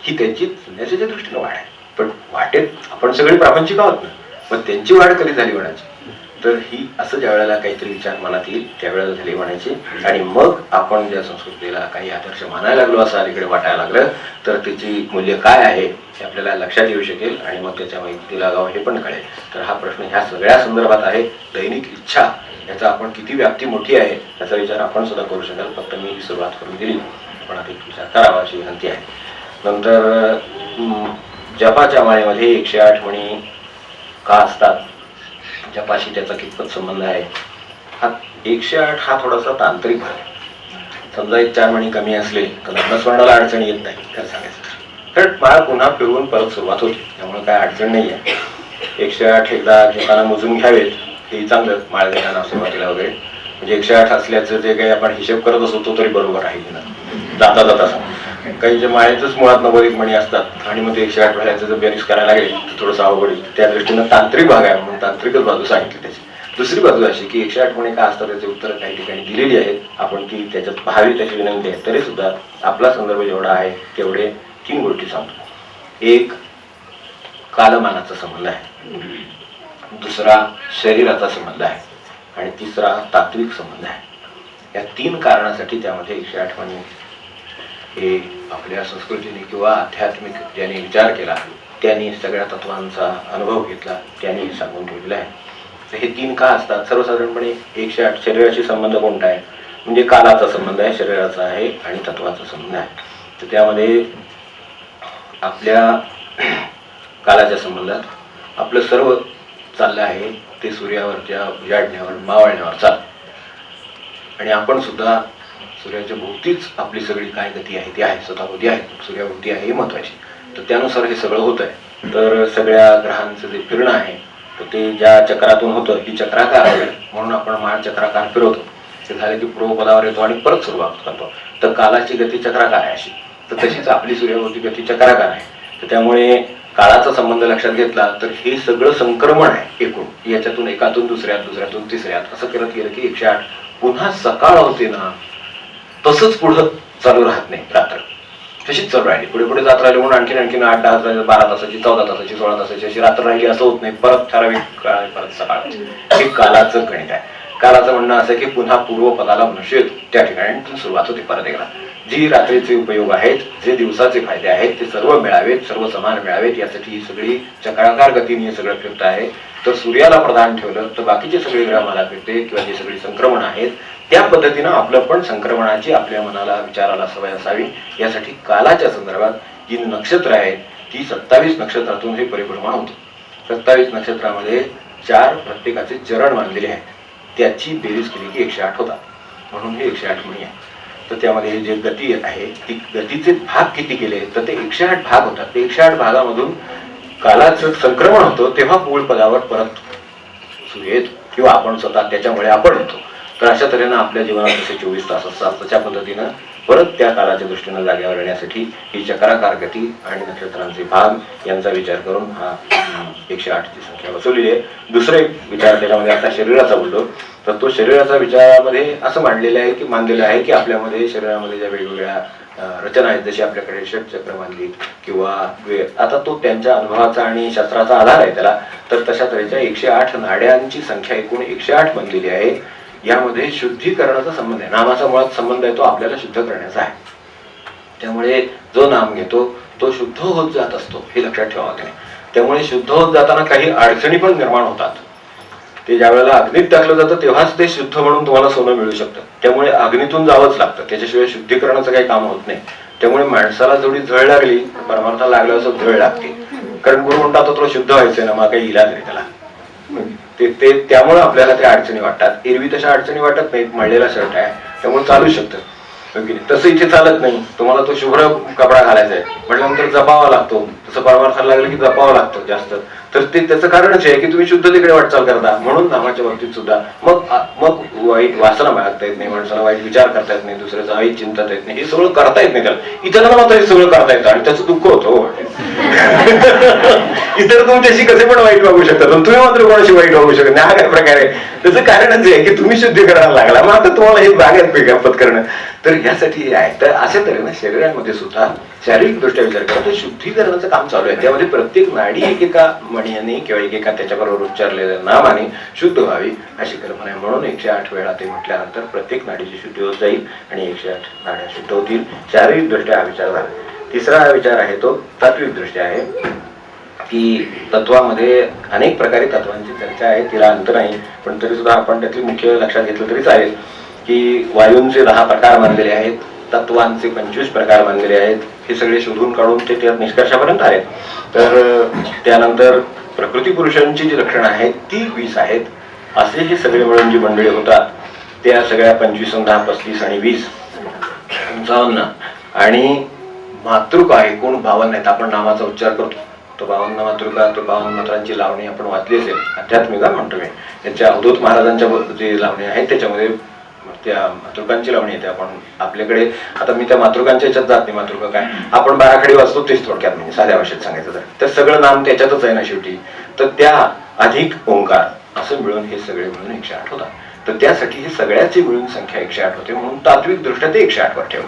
ही त्यांची संन्यासाच्या दृष्टीने वाढ आहे. पण वाटेत आपण सगळे प्रापंचिक आहोत ना, मग त्यांची वाढ कधी झाली म्हणायची. तर ही असं ज्या वेळेला काहीतरी विचार मनात येईल त्यावेळेला झाली म्हणायची. आणि मग आपण ज्या संस्कृतीला काही आदर्श मानायला लागलो असं अलीकडे वाटायला लागलं तर त्याची मूल्य काय आहे हे आपल्याला लक्षात येऊ शकेल आणि मग त्याच्या माहिती लागावं हे पण कळेल. तर हा प्रश्न ह्या सगळ्या संदर्भात आहे. दैनिक इच्छा याचा आपण किती व्याप्ती मोठी आहे याचा विचार आपण सुद्धा करू शकाल. फक्त मी ही सुरुवात करून दिली, आपण अधिक विचार करावा अशी विनंती आहे. नंतर जपाच्या माळेमध्ये 108 मणी का असतात, जपाशी त्याचा कितपत संबंध आहे. हा 108 हा थोडासा तांत्रिक भाग आहे. समजा 4 मणी कमी असले तर नामस्मरणाला अडचण येत नाही खरं सांगायचं तर माळ पुन्हा फिरवून परत सुरुवात होते, त्यामुळे काय अडचण नाही आहे. 108 एकदा घेताना मोजून घ्यावेत हे चांगलं, माळ घेताना सुरुवातीला वगैरे. म्हणजे 108 असल्याचं जे काही आपण हिशेब करत असतो तो तरी बरोबर आहे ना जाता जाता. काही जे माळेच मुळात 90 मणी असतात आणि मग ते 108 व्हायचं जर बेरीज करायला लागेल तर थोडंसं अवघड. त्या दृष्टीनं तांत्रिक भाग आहे म्हणून तांत्रिकच बाजू सांगितली त्याची. दुसरी बाजू अशी की 108 मणी का असतात त्याचे उत्तर काही ठिकाणी दिलेली आहेत, आपण ती त्याच्यात पाहावी त्याची विनंती आहे. तरी सुद्धा आपला संदर्भ जेवढा आहे तेवढे 3 गोष्टी सांगतो. एक, कालमानाचा संबंध आहे. दुसरा, शरीराचा संबंध आहे. आणि तिसरा, तात्विक संबंध आहे. या 3 कारणासाठी त्यामध्ये 108 मणी हे आपल्या संस्कृतीने किंवा आध्यात्मिक ज्यांनी विचार केला त्यांनी सगळ्या तत्वांचा अनुभव घेतला त्यांनी सांगून ठेवलेला आहे. तर हे 3 का असतात. सर्वसाधारणपणे 108 शरीराशी संबंध कोणता आहे, म्हणजे कालाचा संबंध आहे, शरीराचा आहे आणि तत्वाचा संबंध आहे. तर त्यामध्ये आपल्या कालाच्या संबंधात आपलं सर्व चाललं आहे ते सूर्यावरच्या उजाडण्यावर मावळण्यावर चाल, आणि आपण सुद्धा सूर्याच्या भोवतीच आपली सगळी काय गती आहे ती आहे, स्वतःभोवती आहे, सूर्याभोवती आहे ही महत्वाची. तर त्यानुसार हे सगळं होत आहे. तर सगळ्या ग्रहांचं जे फिरणं आहे तर ते ज्या चक्रातून होतं ही चक्राकार आहे, म्हणून आपण माळ चक्राकार फिरवतो. ते झाले की पूर्वपदावर येतो आणि परत सुरुवात करतो. तर कालाची गती चक्राकार आहे अशी, तर तशीच आपली सूर्याभोवती गती चक्राकार आहे. तर त्यामुळे काळाचा संबंध लक्षात घेतला तर हे सगळं संक्रमण आहे एकूण, याच्यातून एकातून दुसऱ्यात, दुसऱ्यातून तिसऱ्यात असं करत गेलं की 108. पुन्हा सकाळ होते ना तसंच पुढं चालू राहत नाही, रात्र तशीच चालू राहिली, पुढे पुढे जात राहिली म्हणून आणखीन 8 तास, 12 तासाची, 14 तासाची, 16 तासाची अशी रात्र राहिली असं होत नाही. परत ठराविक काळ, परत सकाळ. हे कालाचं गणित आहे. कालाचं म्हणणं असं की पुन्हा पूर्वपदाला मनुष्य येतो त्या ठिकाणी सुरुवात होती परत एकदा. जी रात्रीचे उपयोग आहेत, जे दिवसाचे फायदे आहेत ते सर्व मिळावेत, सर्व समान मिळावेत, यासाठी ही सगळी चक्राकार गतीने सगळं फिरत आहे. तर सूर्याला प्रधान ठेवलं तर बाकीचे सगळे ग्रह मला फिरते किंवा जे सगळी संक्रमण आहेत त्या पद्धतीनं आपलं पण संक्रमणाची आपल्या मनाला विचाराला सवय असावी, यासाठी कालाच्या संदर्भात जी नक्षत्र आहेत ती 27 नक्षत्रातून हे परिभ्रमण होतं. 27 नक्षत्रामध्ये 4 प्रत्येकाचे चरण मानलेले आहेत, त्याची बेरीज केली की 108 होता, म्हणून हे 108 म्हणी आहे. तर त्यामध्ये जे गती आहे ती गतीचे भाग किती केले तर ते 108 भाग होतात. ते 108 भागामधून कालाचं संक्रमण होतं तेव्हा मूळ पदावर परत सूर्य येतो किंवा आपण स्वतः त्याच्यामुळे आपण येतो. तर अशा तऱ्हेनं आपल्या जीवनात जसे 24 तास असतात तशा पद्धतीनं परत त्या कालाच्या दृष्टीनं जागेवर येण्यासाठी ही चक्राकार गती आणि नक्षत्रांचे भाग यांचा विचार करून हा 108 ची संख्या बसवलेली आहे. दुसरा एक विचार त्याच्यामध्ये आता शरीराचा बोलतो, तर तो शरीराचा विचारामध्ये असं मानलेलं आहे की आपल्यामध्ये शरीरामध्ये ज्या वेगवेगळ्या रचना आहेत, जशी आपल्याकडे षटचक्र मानली किंवा आता तो त्यांच्या अनुभवाचा आणि शास्त्राचा आधार आहे त्याला, तर तशा तऱ्हेच्या 108 नाड्यांची संख्या एकूण 108 बनलेली आहे. यामध्ये शुद्धीकरणाचा संबंध आहे, नामाचा मुळात संबंध आहे तो आपल्याला शुद्ध करण्याचा आहे. त्यामुळे जो नाम घेतो तो शुद्ध होत जात असतो, हे लक्षात ठेवावं त्याने. त्यामुळे शुद्ध होत जाताना काही अडचणी पण निर्माण होतात. ते ज्या वेळेला अग्नीत टाकलं जातं तेव्हाच ते शुद्ध म्हणून तुम्हाला सोनं मिळू शकतं. त्यामुळे अग्नीतून जावंच लागतं, त्याच्याशिवाय शुद्धीकरणाचं काही काम होत नाही. त्यामुळे माणसाला जेवढी झळ लागली, परमार्थाला लागलं असं झळ लागते. कारण गुरु म्हणतात तुला शुद्ध व्हायचंय ना, मग काही इलाज नाही त्याला. ते त्यामुळे आपल्याला त्या अडचणी वाटतात. एरवी तशा अडचणी वाटत नाहीत, मळलेला शर्ट आहे त्यामुळे चालू शकतं. तसं इथे चालत नाही, तुम्हाला तो शुभ्र कपडा घालायचा आहे म्हटल्यानंतर जपावा लागतो. तसं परमार्थाला लागलं की जपावं लागतं जास्त. तर ते त्याचं कारणच आहे की तुम्ही शुद्धतेकडे वाटचाल करता. म्हणून नामाच्या बाबतीत सुद्धा मग वाईट वासना बाळगता येत नाही, माणसाला वाईट विचार करता येत नाही, दुसऱ्याचं वाईट चिंता येत नाही, हे सगळं करता येत नाही त्याला. इतरांना मात्र हे सगळं करता येतं आणि त्याचं दुःख होतं. इतर तुमच्याशी कसे पण वाईट वागू शकतात, पण तुम्ही मात्र कोणाशी वाईट वागू शकत नाही. हा काय प्रकार आहे? त्याचं कारणच आहे की तुम्ही शुद्धीकरणाला लागला, मग आता तुम्हाला हे बागेत पिकापत करणं. तर यासाठी आहे. तर अशा तऱ्हेनं शरीरामध्ये सुद्धा शारीरिक दृष्ट्या विचार करतो शुद्धीकरणाचं काम चालू आहे. त्यामध्ये प्रत्येक नाडी एकेका मणीने किंवा एकेका त्याच्याबरोबर उच्चारलेल्या नामाने शुद्ध व्हावी अशी कल्पना आहे. म्हणून 108 वेळा ते म्हटल्यानंतर प्रत्येक नाडीची शुद्धी होत जाईल आणि 108 नाड्या शुद्ध होतील. शारीरिक दृष्ट्या हा विचार झाला. तिसरा हा विचार आहे तो तात्विक दृष्ट्या आहे की तत्वामध्ये अनेक प्रकारे तत्वांची चर्चा आहे, तिला अंत नाही, पण तरी सुद्धा आपण त्यातली मुख्य लक्षात घेतलं तरी चालेल की वायूंचे 10 प्रकार मानलेले आहेत, तत्वांचे 25 प्रकार मानलेले आहेत. हे सगळे शोधून काढून ते त्या निष्कर्षापर्यंत आहेत. तर त्यानंतर प्रकृती पुरुषांची जी लक्षणं आहेत ती 20 आहेत. असे हे सगळे मिळून जी मंडळी होतात त्या सगळ्या 25, 10, 35 आणि 20 55 आणि मातृका एकूण 52 आहेत. आपण नामाचा उच्चार करतो तो 52 मातृका, तो 52 मंत्रांची लावणी आपण वाचली असेल. आध्यात्मिका म्हणतो मी, त्यांच्या अवधूत महाराजांच्या जे लावणी आहेत त्याच्यामध्ये त्या मातृकांची लावणी येते. आपण आपल्याकडे आता मी त्या मातृकांच्या याच्यात जात नाही, मातृका काय आपण 12 खडी वाचतो तेच थोडक्यात, म्हणजे साध्या भाषेत सांगायचं तर सगळं नाम त्याच्यातच आहे ना शेवटी. तर त्या अधिक ओंकार असं मिळून हे सगळे मिळून 108 होतात. तर त्यासाठी हे सगळ्याची मिळून संख्या 108 होते. म्हणून तात्विक दृष्ट्या ते 108 वर ठेवलं.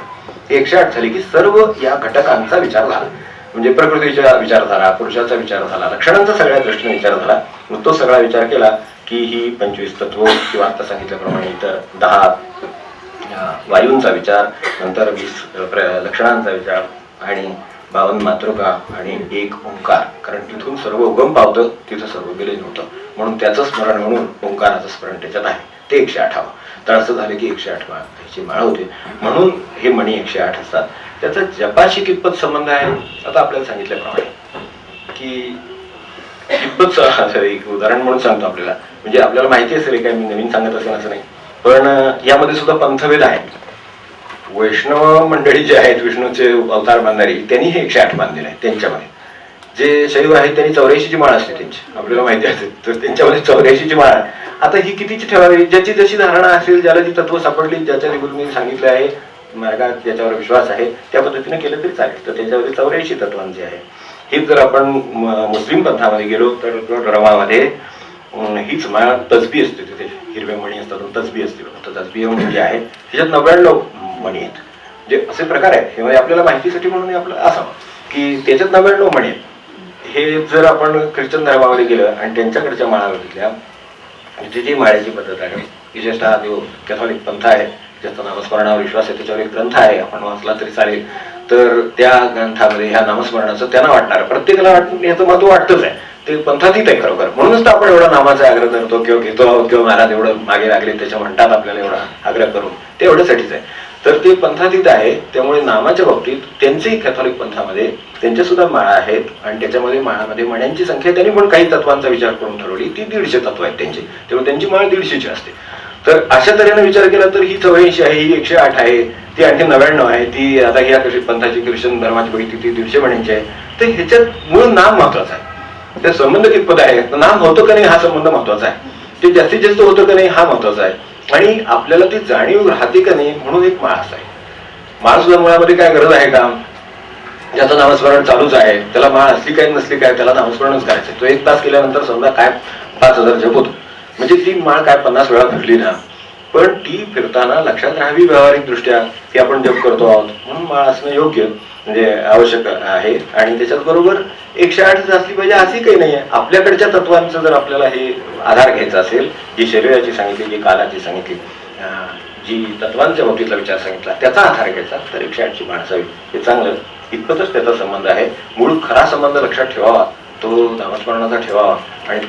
108 झाली की सर्व या घटकांचा विचार झाला, म्हणजे प्रकृतीचा विचार झाला, पुरुषाचा विचार झाला, लक्षणांचा सगळ्या दृष्टीने विचार झाला. मग तो सगळा विचार केला की ही 25 तत्व किंवा आता सांगितल्याप्रमाणे इतर 10 वायूंचा विचार, नंतर 20 लक्षणांचा विचार आणि 52 मातृका आणि 1 ओंकार. कारण तिथून सर्व उगम पावतं, तिथं सर्व गेले नव्हतं, म्हणून त्याचं स्मरण म्हणून ओंकाराचं स्मरण त्याच्यात आहे. ते 108. तर असं झालं की 108 ह्याची माळ होते. म्हणून हे मणी 108 असतात. त्याचा जपाशी कितपत संबंध आहे आता आपल्याला सांगितल्याप्रमाणे की कितपत, एक उदाहरण म्हणून सांगतो आपल्याला, म्हणजे आपल्याला माहिती असेल काय मी नवीन सांगत असेल असं नाही, पण यामध्ये सुद्धा पंथभेद आहे. वैष्णव मंडळी जे आहेत विष्णूचे अवतार मानणारी त्यांनी हे 108 मानलेलं आहे त्यांच्यामध्ये. जे शैव आहेत त्यांनी 84ची माळ असते त्यांची, आपल्याला माहिती असेल तर त्यांच्यामध्ये 84ची माळ आहे. आता ही कितीची ठेवावी, ज्याची जशी धारणा असेल, ज्याला जी तत्व सापडली, ज्याच्या गुरुंनी सांगितलं आहे मार्गात ज्याच्यावर विश्वास आहे त्या पद्धतीने केलं तरी चालेल. तर त्यांच्यामध्ये 84 तत्वांचे आहे. हेच जर आपण मुस्लिम पंथामध्ये गेलो तर धर्मामध्ये हीच माळ तसबी असते, तिथे हिरव्या मणी असतात तसबी असते. तसबी म्हणजे आहे त्याच्यात 99 मणी आहेत. जे असे प्रकार आहेत हे म्हणजे आपल्याला माहितीसाठी म्हणून आपलं असावं की त्याच्यात 99 मणी आहेत. हे जर आपण ख्रिश्चन धर्मामध्ये गेलं आणि त्यांच्याकडच्या माळा बघितल्या, तिथे जी माळ्याची पद्धत आहे, विशेषतः जो कॅथॉलिक पंथ आहे ज्याचा नामस्मरणावर विश्वास आहे त्याच्यावर एक ग्रंथ आहे, आपण वाचला तरी चालेल. तर त्या ग्रंथामध्ये ह्या नामस्मरणाचं त्यांना वाटणार, प्रत्येकाला याचं महत्व वाटतंच आहे, ते पंथातीत आहे खरोखर. म्हणूनच तर आपण एवढा नामाचा आग्रह धरतो किंवा घेतो आहोत किंवा महाराज एवढं मागे लागले त्याच्या म्हणतात आपल्याला एवढा आग्रह करून, ते एवढ्यासाठीच आहे. तर ते पंथातीत आहे, त्यामुळे नामाच्या बाबतीत त्यांचेही कॅथॉलिक पंथामध्ये त्यांच्या सुद्धा माळा आहेत आणि त्याच्यामध्ये माळामध्ये मण्यांची संख्या त्यांनी पण काही तत्वांचा विचार करून ठरवली, ती 150 तत्व आहेत त्यांची, त्यामुळे त्यांची माळ 150ची असते. तर अशा तऱ्हेने विचार केला तर ही 84 आहे, ही 108 आहे, ती आणखी 99 आहे, ती आता ह्या पंथाची ख्रिश्चन धर्माची बघितली ती 150 मण्यांची आहे. तर ह्याच्यात मूळ नाम महत्वाचं आहे, त्या संबंध कितपत आहे, नाम होतं का नाही हा संबंध महत्वाचा आहे, ते जास्तीत जास्त होतं का नाही हा महत्वाचा आहे, आणि आपल्याला ती जाणीव राहते का नाही म्हणून एक माळ असाय. माळ सुद्धा मुळामध्ये काय गरज आहे का, ज्याचं नामस्मरण चालूच आहे त्याला माळ असली काय नसली काय त्याला नामस्मरणच करायचं. तो 1 तास केल्यानंतर समजा काय 5000 जप होतो, म्हणजे ती माळ काय 50 वेळा फिरली ना, पण ती फिरताना लक्षात राहावी व्यावहारिक दृष्ट्या की आपण जप करतो आहोत, म्हणून माळ असणं योग्य म्हणजे आवश्यक आहे. आणि त्याच्याच बरोबर 108 असली पाहिजे अशी काही नाही आहे. आपल्याकडच्या तत्वांचं जर आपल्याला हे आधार घ्यायचा असेल, जी शरीराची सांगितली, जी कालाची सांगितली, जी तत्वांच्या बाबतीतला विचार सांगितला त्याचा आधार घ्यायचा, तर 108ची माळ असावी हे चांगलं. इतपतच त्याचा संबंध आहे. मूळ खरा संबंध लक्षात ठेवावा, तो नामस्मरणाचा ठेवावा आणि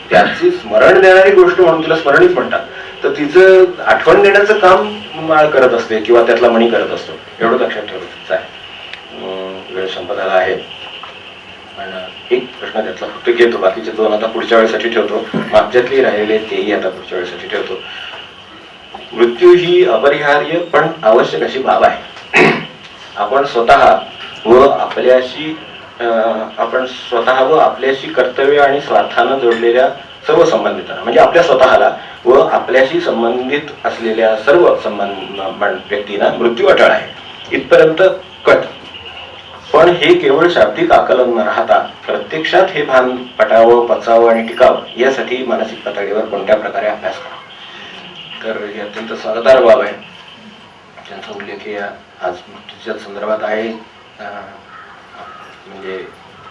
त्याची स्मरण देणारी गोष्ट म्हणून तिला स्मरणीच म्हणतात. तर तिचं आठवण देण्याचं काम माळ करत असते किंवा त्यातला मणी करत असतो, एवढं लक्षात ठेवायचं आहे. वेळ संपदाला आहे, पण एक प्रश्न त्यातला फक्त घेतो, बाकीचे 2 आता पुढच्या वेळेसाठी ठेवतो. मागच्यातली राहिलेले तेही आता पुढच्या वेळेसाठी ठेवतो. मृत्यू ही अपरिहार्य पण आवश्यक अशी बाब आहे. आपण स्वतः व आपल्याशी कर्तव्य आणि स्वार्थानं जोडलेल्या सर्व संबंधितांना, म्हणजे आपल्या स्वतःला व आपल्याशी संबंधित असलेल्या सर्व व्यक्तींना मृत्यू अटळ आहे इथपर्यंत कट. पण हे केवळ शाब्दिक आकलन न राहता प्रत्यक्षात हे भान पटावं, पचावं आणि टिकावं यासाठी मानसिक पातळीवर कोणत्या प्रकारे अभ्यास करावा. तर हे अत्यंत स्वागतार्ह बाब आहे, त्यांचा उल्लेख आज मृत्यूच्या संदर्भात आहे. म्हणजे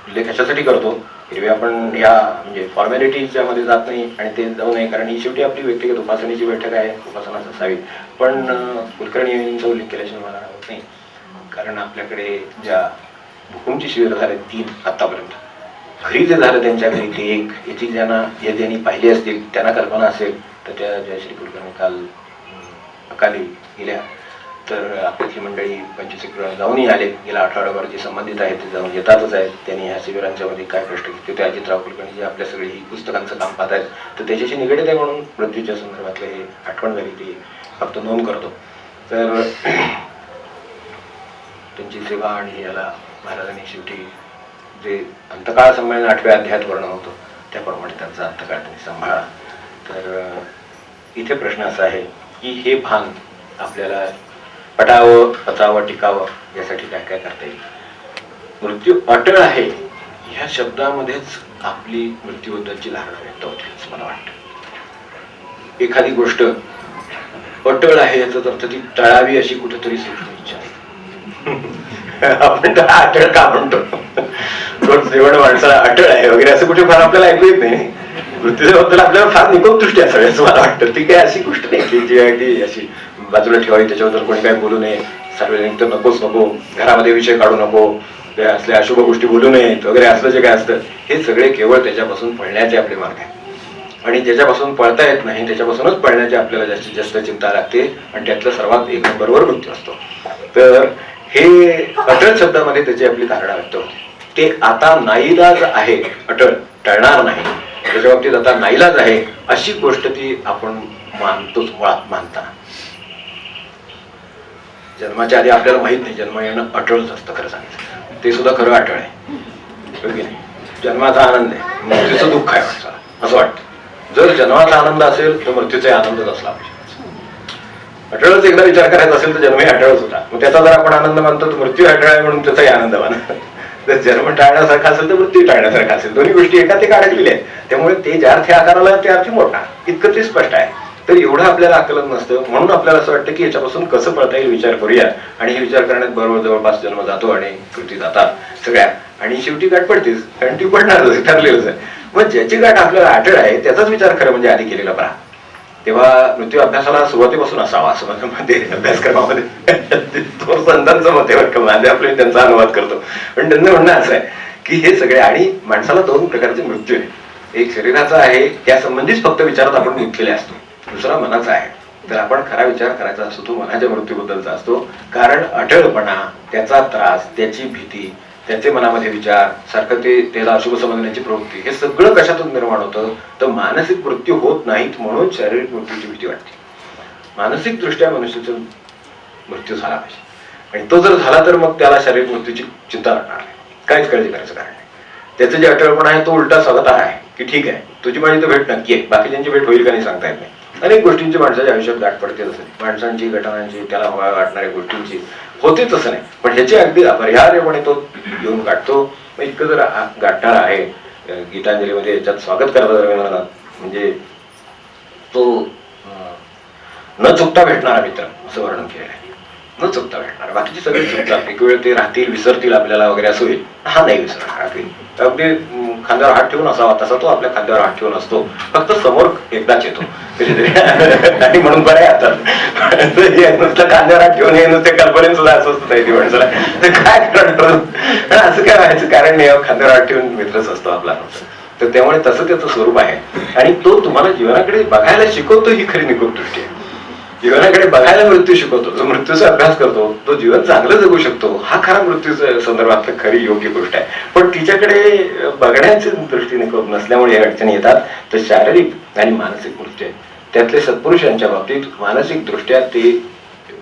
उल्लेख कशासाठी करतो, एरवी आपण ह्या म्हणजे फॉर्मॅलिटीच्या मध्ये जात नाही आणि ते जाऊ नये, कारण ही शेवटी आपली व्यक्तिगत उपासनेची बैठक आहे, उपासनाच असावी. पण कुलकर्णींचा उल्लेख केल्याशिवाय मला होत नाही, कारण आपल्याकडे ज्या हुकुमची शिबिर झाले 3 आतापर्यंत, घरी जे झालं त्यांच्या घरी ते 1, याची ज्यांनी पाहिली असतील त्यांना कल्पना असेल तर त्या जयश्री कुलकर्णी काल अकाली गेल्या. तर आपली मंडळी 25 वेळा जाऊनही आले, गेल्या आठवड्याभर जे संबंधित आहेत ते जाऊन येतातच आहेत. त्यांनी ह्या शिबिरांच्या मध्ये काय कष्ट घेतले ते अजितराव कुलकर्णी जे आपल्या सगळी ही पुस्तकांचं काम पाहत आहेत, तर त्याच्याशी निगडीत आहे म्हणून मृत्यूच्या संदर्भातले हे आठवण झाली ती फक्त नोंद करतो. तर त्यांची सेवा आणि याला महाराजांनी शेवटी जे अंतकाळ संमेलन 8व्या अध्यायात वर्णन होतं त्याप्रमाणे त्यांचा अंतकाळ त्यांनी सांभाळा. तर इथे प्रश्न असा आहे की हे भान आपल्याला पटावं, पचावं, टिकावं यासाठी काय काय करता येईल. मृत्यू अटळ आहे ह्या शब्दामध्येच आपली मृत्यूबद्दलची धारणा व्यक्त होते असं मला वाटतं. एखादी गोष्ट अटळ आहे याचा अर्थ ती टळावी अशी कुठेतरी सूक्ष्म इच्छा आहे. आपण तर अटळ का म्हणतो, रोज जेवण माणसाला अटळ आहे वगैरे असं कुठे फार आपल्याला ऐकू येत नाही. मृत्यूच्या बद्दल आपल्याला फार निकोप दृष्टी असावी असं मला वाटतं. ती काय अशी गोष्ट नाही की जी अगदी अशी बाजूला ठेवावी, त्याच्याबद्दल कोणी काय बोलू नये, सार्वजनिक तर नको, घरामध्ये विषय काढू नको, असल्या अशुभ गोष्टी बोलू नयेत वगैरे असलं जे काय असतं हे सगळे केवळ त्याच्यापासून पळण्याचे आपले मार्ग आहेत. आणि ज्याच्यापासून पळता येत नाही त्याच्यापासूनच पळण्याची आपल्याला जास्तीत जास्त चिंता लागते आणि त्यातलं सर्वात 1 नंबरवर मृत्यू असतो. तर हे अटळ शब्दामध्ये त्याची आपली धारणा व्यक्त होते. ते आता नाईलाज आहे, अटळ टळणार नाही, त्याच्या बाबतीत आता नाईलाज आहे अशी गोष्ट ती आपण मानतोच मुळात मानताना. जन्माच्या आधी आपल्याला माहित नाही, जन्म येणं अटळच असतं खरं सांगितलं, ते सुद्धा खरं अटळ आहे, हो की नाही? जन्माचा आनंद आहे, मृत्यूचं दुःख आहे माणसाला असं वाटतं. जर जन्माचा आनंद असेल तर मृत्यूचा आनंदच असला पाहिजे. अटळच एकदा विचार करायचा असेल तर जन्मही अटळच होता, मग त्याचा जर आपण आनंद मानतो तर मृत्यू अटळ आहे म्हणून त्याचाही आनंद माना. जर जन्म टाळण्यासारखा असेल तर मृत्यू टाळण्यासारखा असेल, दोन्ही गोष्टी एका ते अडकलेल्या आहेत. त्यामुळे ते ज्या अर्थी आकाराला त्या अर्थी मोठा, इतकं ते स्पष्ट आहे. तर एवढं आपल्याला आकलन नसतं, म्हणून आपल्याला असं वाटतं की याच्यापासून कसं पळता येईल विचार करूया, आणि हे विचार करण्यात बरोबर जवळपास जन्म जातो आणि कृती जातात सगळ्या, आणि शेवटी गाठ पडतेच, कारण ती पडणारच, ठरलेलंच आहे. मग ज्याची गाठ आपल्याला अटळ आहे त्याचाच विचार खरं म्हणजे आधी केलेला बरा. तेव्हा मृत्यू अभ्यासाला सुरुवातीपासून असावा असं माझ्या मध्ये अभ्यासक्रमामध्ये तो संतांचं मत आहे, माझे आपले त्यांचा अनुवाद करतो. पण त्यांचं म्हणणं असं आहे की हे सगळे, आणि माणसाला दोन प्रकारचे मृत्यू आहे. एक शरीराचा आहे, त्या संबंधीच फक्त विचारात आपण गुंतलेले असतो. दुसरा मनाचा आहे, तर आपण खरा विचार करायचा असतो तो मनाच्या मृत्यूबद्दलचा असतो. कारण अटळपणा, त्याचा त्रास, त्याची भीती, त्याचे मनामध्ये विचार सारखं ते त्याला अशुभ समजण्याची प्रवृत्ती, हे सगळं कशातून निर्माण होतं तर मानसिक मृत्यू होत नाहीत म्हणून शारीरिक मृत्यूची भीती वाटते. मानसिक दृष्ट्या मनुष्याचा मृत्यू झाला पाहिजे, आणि तो जर झाला तर मग त्याला शारीरिक मृत्यूची चिंता वाटणार नाही, काहीच काळजी करायचं कारण नाही. त्याचं जे अटळपणा आहे तो उलटा स्वतः आहे की ठीक आहे तुझी माझी तर भेट नक्की आहे, बाकीच्यांची भेट होईल का नाही सांगता येत नाही. अनेक गोष्टींची माणसाच्या आयुष्यात गाठ पडते, तसं माणसांची, घटनांची, त्याला वाटणाऱ्या गोष्टींची होतेच असं नाही, पण ह्याची अगदी अपरिहार्यपणे तो येऊन गाठतो. मग इतकं जर गाठणारा आहे, गीतांजलीमध्ये याच्यात स्वागत करतात रवींद्रनाथ, म्हणजे तो न चुकता भेटणारा मित्र असं वर्णन केलेलं आहे. न चुकता भेटणार, बाकीचे सगळे चुकतात, एक वेळ ते राहतील, विसरतील आपल्याला वगैरे असं होईल, हा नाही विसरणार. अगदी खांद्यावर हात ठेवून असावा तसा तो आपल्या खांद्यावर हात ठेवून असतो, फक्त समोर एकदाच येतो आणि म्हणून बरं आहे. आता नुसतं खांद्यावर हात ठेवून हे नुसते कल्पनेत सुद्धा अस्वस्थ नाही ती माणसाला, तर काय कारण असं काय व्हायचं कारण नाही, खांद्यावर हात ठेवून मित्रच असतो आपला. तर त्यामुळे तसं त्याचं स्वरूप आहे, आणि तो तुम्हाला जीवनाकडे बघायला शिकवतो, ही खरी निकोप दृष्टी आहे. जीवनाकडे बघायला मृत्यू शिकवतो, जो मृत्यूचा अभ्यास करतो तो जीवन चांगलं जगू शकतो, हा खरा मृत्यूच्या संदर्भात खरी योग्य गोष्ट आहे. पण तिच्याकडे बघण्याची दृष्टीने नसल्यामुळे या अडचणी येतात. तर शारीरिक आणि मानसिक मृत्यू त्यातले सत्पुरुषांच्या बाबतीत मानसिक दृष्ट्या ते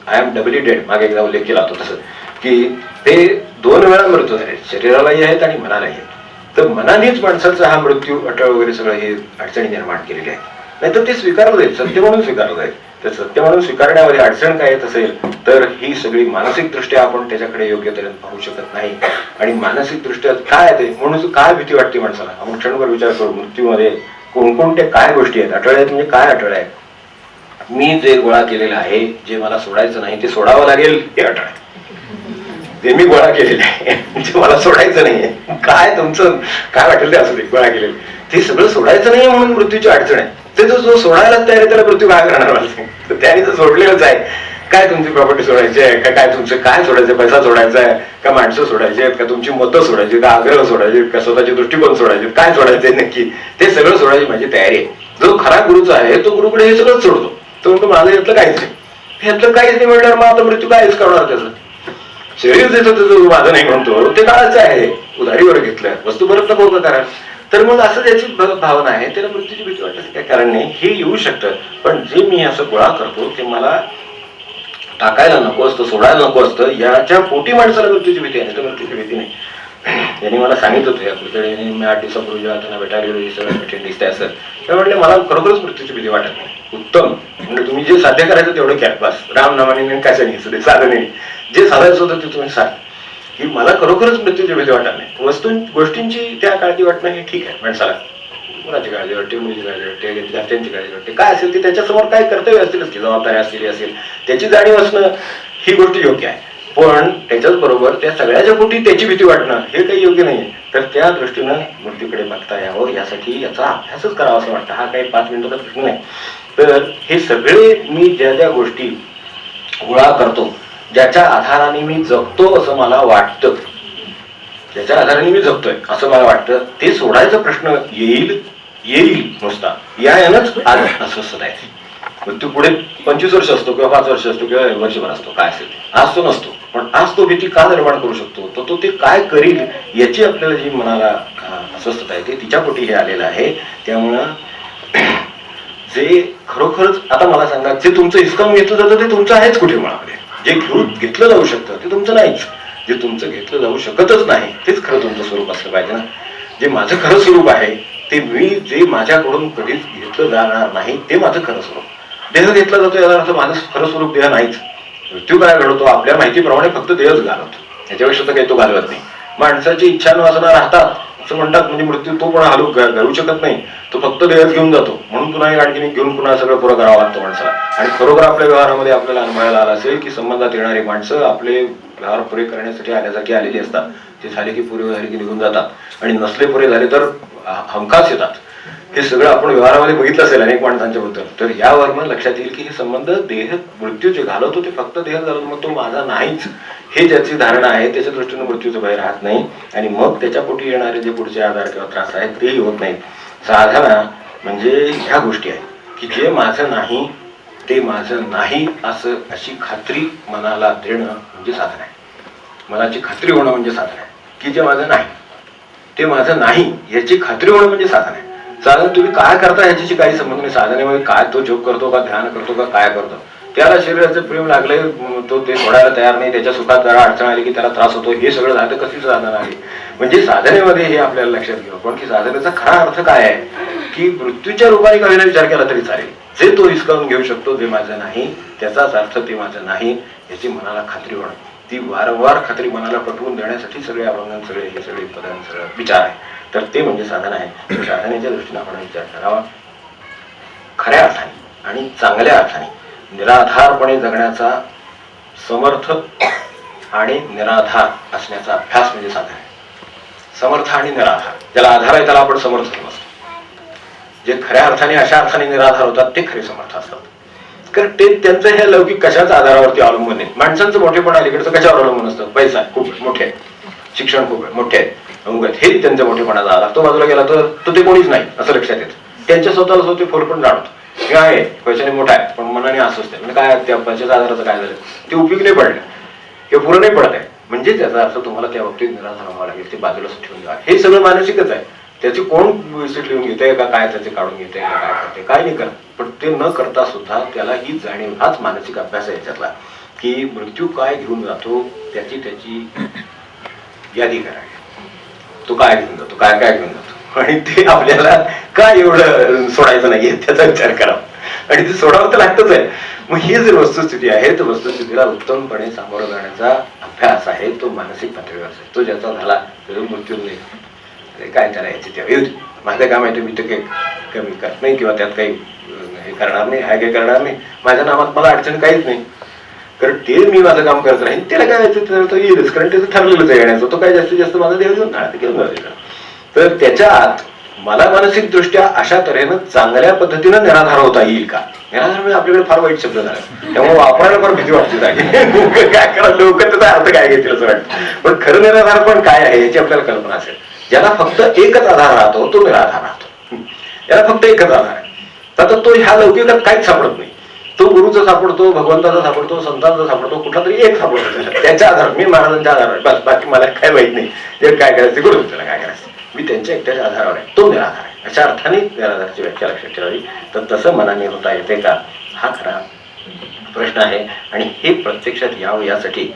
आय एम डबली डेड, मागे एकदा उल्लेख केला होता तसं, की ते 2 वेळा मृत्यू झाले, शरीरालाही आहेत आणि मनालाही आहेत. तर मनानेच माणसाचा हा मृत्यू अटळ वगैरे सगळं हे अडचणी निर्माण केलेली आहे. नाहीतर ते स्वीकारलं जाईल, सत्य म्हणून स्वीकारलं जाईल. तर सत्य म्हणून स्वीकारण्यामध्ये अडचण काय येत असेल तर ही सगळी मानसिक दृष्ट्या आपण त्याच्याकडे योग्य तऱ्हेने पाहू शकत नाही. आणि मानसिक दृष्ट्या काय ते म्हणून काय भीती वाटते माणसाला, आपण क्षणभर विचार करू मृत्यूमध्ये कोणकोणत्या काय गोष्टी आहेत. अटळ आहेत म्हणजे काय अटळ आहे, मी जे गोळा केलेलं आहे, जे मला सोडायचं नाही ते सोडावं लागेल, हे अटळ आहे. ते मी गोळा केलेलं आहे, जे मला सोडायचं नाहीये, काय तुमचं काय वाटेल ते असू दे, गोळा केलेलं ते सगळं सोडायचं नाहीये म्हणून मृत्यूची अडचण आहे. ते जो सोडायलाच तयार आहे त्याला मृत्यू काय करणार मला, तर त्याने तर सोडलेलंच आहे. काय तुमची प्रॉपर्टी सोडायची आहे का, काय तुमचं काय सोडायचं, पैसा सोडायचा आहे का, माणसं सोडायची आहेत का, तुमची मतं सोडायची का, आग्रह सोडायचे का, स्वतःचे दृष्टिकोन सोडायचे, काय सोडायचे नक्की, ते सगळं सोडायची माझी तयारी आहे. जो खरा गुरुचा आहे तो गुरुकडे हे सगळं सोडतो, तो म्हणतो माझं यातलं काहीच नाही, यातलं काहीच नाही म्हणल्यावर मग आता मृत्यू काहीच करणार, त्याचं शरीर देतो त्याचं माझं नाही म्हणतो, ते काळाचं आहे, उधारीवर घेतलं, वस्तू परत नको करा. तर मग असं ज्याची भावना आहे त्याला मृत्यूची भीती वाटत काही कारण नाही, हे येऊ शकतं. पण जे मी असं गोळा करतो ते मला टाकायला नको असतं, सोडायला नको असतं, याच्या पोटी माणसाला मृत्यूची भीती आहे, तर मृत्यूची भीती नाही. यांनी मला सांगितलं होतं यापुढे, मी 8 दिवसापूर्वी जेव्हा त्यांना भेटायला गेलो, सगळं कठीण दिसतंय असं, ते म्हटले मला खरोखरच मृत्यूची भीती वाटत नाही. उत्तम, म्हणजे तुम्ही जे साध्य करायचं तेवढं कॅ बस, रामनामाने कशा नाही साधने जे साधायचं होतं ते तुम्ही सांग, की मला खरोखरच मृत्यूची भीती वाटत नाही. गोष्टींची त्या काळजी वाटणं हे ठीक आहे, माणसाला मुलाची काळजी वाटते, मुलीची काळजी वाटते, घरच्यांची काळजी वाटते, काय असेल ती त्याच्यासमोर काय कर्तव्य असतीलच की, जबाबदारी असलेली असेल त्याची जाणीव असणं ही गोष्ट योग्य आहे. पण त्याच्याच बरोबर त्या सगळ्याच्या पोटी त्याची भीती वाटणं हे काही योग्य नाही. तर त्या दृष्टीनं मृत्यूकडे बघता यावं यासाठी याचा अभ्यासच करावा असं वाटतं. हा काही 5 मिनिटाचा प्रश्न नाही. तर हे सगळे मी ज्या गोष्टी गोळा करतो, ज्याच्या आधाराने मी जगतो असं मला वाटतं, ज्याच्या आधाराने मी जगतोय असं मला वाटतं, ते सोडायचा प्रश्न येईल नुसता यानंच आज अस्वस्थता आहे. मृत्यू पुढे 25 वर्ष असतो किंवा 5 वर्ष असतो किंवा वर्षभर असतो, काय असेल आज तो नसतो. पण आज तो भीती का निर्माण करू शकतो, तो ते काय करील याची आपल्याला जी मनाला अस्वस्थता येते तिच्या पोटी हे आलेलं आहे. त्यामुळं जे खरोखरच आता मला सांगा, जे तुमचं हिसकावून घेतलं जातं ते तुमचं आहेच कुठे मुळामध्ये, जे घेतलं जाऊ शकतं ते तुमचं नाहीच. जे तुमचं घेतलं जाऊ शकतच नाही तेच खरं तुमचं स्वरूप असलं पाहिजे ना. जे माझं खरं स्वरूप आहे ते मी जे माझ्याकडून कधीच घेतलं जाणार नाही ते माझं खरं स्वरूप. देह घेतला जातो याचा अर्थ माझं खरं स्वरूप देह नाहीच. मृत्यू काय घडवतो आपल्या माहितीप्रमाणे फक्त देहच घालवतो, याच्यापेक्षा तर काही तो घालवत नाही. माणसाची इच्छा न वासना राहतात असं म्हणतात, म्हणजे मृत्यू तो पण घालवू शकत नाही, तो फक्त देहच घेऊन जातो. म्हणून पुन्हा आणखी घेऊन पुन्हा सगळं पुरं करावं लागतं माणसाला. आणि खरोखर आपल्या व्यवहारामध्ये आपल्याला अनुभवायला आला असेल की संबंधात येणारी माणसं आपले व्यवहार पुरे करण्यासाठी आल्यासारखी आलेली असतात. ते झाले की पुरे झाले की निघून जातात, आणि नसले पुरे झाले तर हमखास येतात. हे सगळं आपण व्यवहारामध्ये बघितलं असेल अनेक माणसांच्या बद्दल. तर यावरनं लक्षात येईल की हे संबंध देह मृत्यू जे घालवतो ते फक्त देह घालवतो, मग तो माझा नाहीच हे ज्याची धारणा आहे त्याच्या दृष्टीने मृत्यूचं भय राहत नाही. आणि मग त्याच्या पोटी येणारे जे पुढचे आजार किंवा त्रास आहेत तेही होत नाहीत. साधना म्हणजे ह्या गोष्टी आहेत की जे माझं नाही ते माझं नाही असं अशी खात्री मनाला देणं म्हणजे साधन आहे. मनाची खात्री होणं म्हणजे साधन आहे की जे माझं नाही ते माझं नाही याची खात्री होणं म्हणजे साधन आहे. साधन तुम्ही काय करता ह्याच्याशी काही संबंध नाही. साधनेमध्ये काय तो जप करतो का ध्यान करतो का काय करतो, त्याला शरीराचं प्रेम लागलंय तो ते सोडायला तयार नाही, त्याच्या सुखात जरा अडचण आली की त्याला त्रास होतो, हे सगळं झालं कशी साधना आहे. म्हणजे साधनेमध्ये हे आपल्याला लक्षात घेऊ पण की साधनेचा खरा अर्थ काय आहे की मृत्यूच्या रूपाने काही विचार केला तरी चालेल. जे तो हिसकावून घेऊ शकतो जे माझं नाही त्याचाच अर्थ ते माझं नाही याची मनाला खात्री होणं. ती वारंवार खात्री मनाला पटवून देण्यासाठी सगळे अभंगन सगळे हे सगळे पदान सगळं विचार आहे. तर ते म्हणजे साधन आहे. साधनेच्या दृष्टीने आपण विचार करावा. खऱ्या अर्थाने आणि चांगल्या अर्थाने निराधारपणे जगण्याचा समर्थ आणि निराधार असण्याचा अभ्यास म्हणजे साधन आहे. समर्थ आणि निराधार, ज्याला आधार आहे त्याला आपण समर्थ समजतो. जे खऱ्या अर्थाने अशा अर्थाने निराधार होतात ते खरे समर्थ असतात. कारण ते त्यांचं हे लौकिक कशाच्या आधारावरती अवलंबून आहे. माणसांचं मोठेपण अलीकडचं कशावर अवलंबून असतं, पैसा खूप मोठे, शिक्षण खूप मोठे, हेच त्यांच्या मोठेपणाचा आधार. तो बाजूला गेला तर ते कोणीच नाही असं लक्षात येतं. त्यांच्या स्वतःला स्वतः फोड पण जाणवतो हे आहे पैशाने मोठा आहे पण मनाने अस्वस्थ आहे. म्हणजे काय त्या पैशाच्या आधाराचं काय झालं ते उपयोग नाही पडलं किंवा पुरं नाही पडत आहे. म्हणजे त्याचा अर्थ तुम्हाला त्या बाबतीत निराधार व्हावं लागेल, ते बाजूला ठेवून द्या. हे सगळं मानसिकच आहे. त्याची कोण विसिट लिहून घेते का काय, त्याचे काढून घेते का काय करते काय नाही करत. पण ते न करता सुद्धा त्याला ही जाणीव, हाच मानसिक अभ्यास आहे याच्यातला की मृत्यू काय घेऊन जातो त्याची यादी करावी. तो काय घेऊन जातो, काय काय घेऊन जातो, आणि ते आपल्याला काय एवढं सोडायचं नाहीये त्याचा विचार करावा. आणि ते सोडावं तर लागतच आहे. मग ही जर वस्तुस्थिती आहे तर वस्तुस्थितीला उत्तमपणे सामोरं जाण्याचा अभ्यास आहे तो मानसिक पातळीवर असेल. तो ज्याचा झाला तो मृत्यू नाही, काय त्याला याची तेव्हा माझं काम आहे, मी तर काही कमी करत नाही किंवा त्यात काही हे करणार नाही, हा काही करणार नाही. माझ्या नामात मला अडचण काहीच नाही, कारण ते मी माझं काम करत राहीन. त्याला काय येईलच, कारण त्याचं ठरलेलंच आहे येण्याचं. तो काय जास्तीत जास्त माझा देव घेऊन घेऊन जाईल. तर त्याच्यात मला मानसिक दृष्ट्या अशा तऱ्हेनं चांगल्या पद्धतीनं निराधार होता येईल का. निराधार म्हणजे आपल्याकडे फार वाईट शब्द झाला, त्यामुळे वापरायला फार भीती वाटते काय करा लोक त्याचा अर्थ काय घेतील असं वाटतं. पण खरं निराधार पण काय आहे याची आपल्याला कल्पना असेल. ज्याला फक्त एकच आधार राहतो तो निराधार राहतो. याला फक्त एकच आधार आहे. आता तो ह्या लौकिकात काहीच सापडत नाही. तो गुरुचा सापडतो, भगवंताचा सापडतो, संतांचा सापडतो, कुठला तरी एक सापडतो त्याच्या आधार. मी महाराजांच्या आधारावर बस, बाकी मला काय माहित नाही. जे काय करायचं गुरु त्याला काय करायचं, मी त्यांच्या एकट्याच्या आधारावर आहे, तो निराधार आहे. अशा अर्थाने निराधाराची व्याख्या लक्षात ठेवावी. तर तसं मनाने होता येते का हा खरा प्रश्न आहे. आणि हे प्रत्यक्षात यावं यासाठी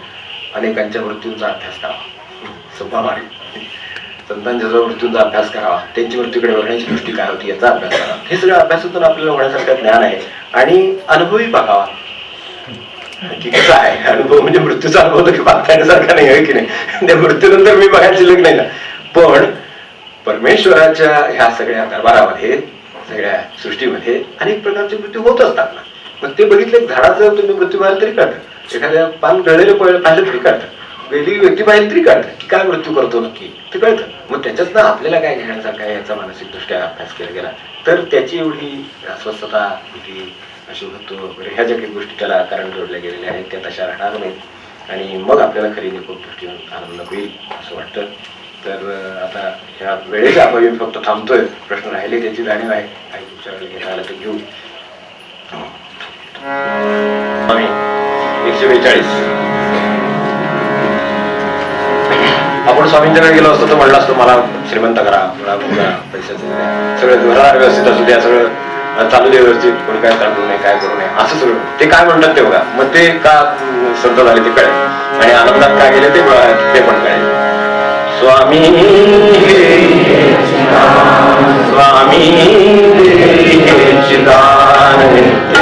अनेकांच्या मृत्यूंचा अभ्यास करावा. सोपा मार्ग, संतांच्या जो मृत्यूंचा अभ्यास करावा, त्यांची मृत्यूकडे बघण्याची दृष्टी काय होती याचा अभ्यास करावा. हे सगळं अभ्यासातून आपल्याला होण्यासारखं ज्ञान आहे. आणि अनुभवही बघावा की कसं आहे. अनुभव म्हणजे मृत्यूचा अनुभव तर बघण्यासारखा नाही आहे की नाही. त्या मृत्यूनंतर मी बघायला शिल्लक नाही ना. पण परमेश्वराच्या ह्या सगळ्या दरबारामध्ये, सगळ्या सृष्टीमध्ये अनेक प्रकारचे मृत्यू होत असतात ना. मग ते बघितले, झाडाचं तुम्ही मृत्यू पाहिलं तरी कळतं, एखाद्या पान गळलेलं पाहिलं तरी कळतं, गेली व्यक्ती पाहिली तरी कळतं की काय मृत्यू करतो नक्की ते कळतं. मग त्याच्यात ना आपल्याला काय घेण्यासारखं आहे याचा मानसिक दृष्ट्या अभ्यास केला गेला तर त्याची एवढी अस्वस्थता, भीती, अशुभत्व वगैरे ह्या ज्या काही गोष्टी त्याला कारण जोडल्या गेलेल्या आहेत त्या तशा राहणार नाहीत. आणि मग आपल्याला खरी निकोप दृष्टीने आनंद होईल असं वाटतं. तर आता ह्या वेळेच्या अभावी फक्त थांबतोय. प्रश्न राहिले त्याची जाणीव आहे, काही विचारायला घेता आलं तर घेऊ. 142 आपण स्वामींच्याकडे गेलो असतो तर म्हणलं असतो मला श्रीमंत करा, मला पैशाचं सगळं व्यवहार व्यवस्थित असू द्या, सगळं चालू दे व्यवस्थित, कोणी काय चालू नाही, काय करू नये, असं सगळं ते काय म्हणतात ते बघा. मग ते का संत झाले ते कळेल आणि आनंदात काय गेले ते पण कळेल. स्वामी स्वामी चिदान नित्य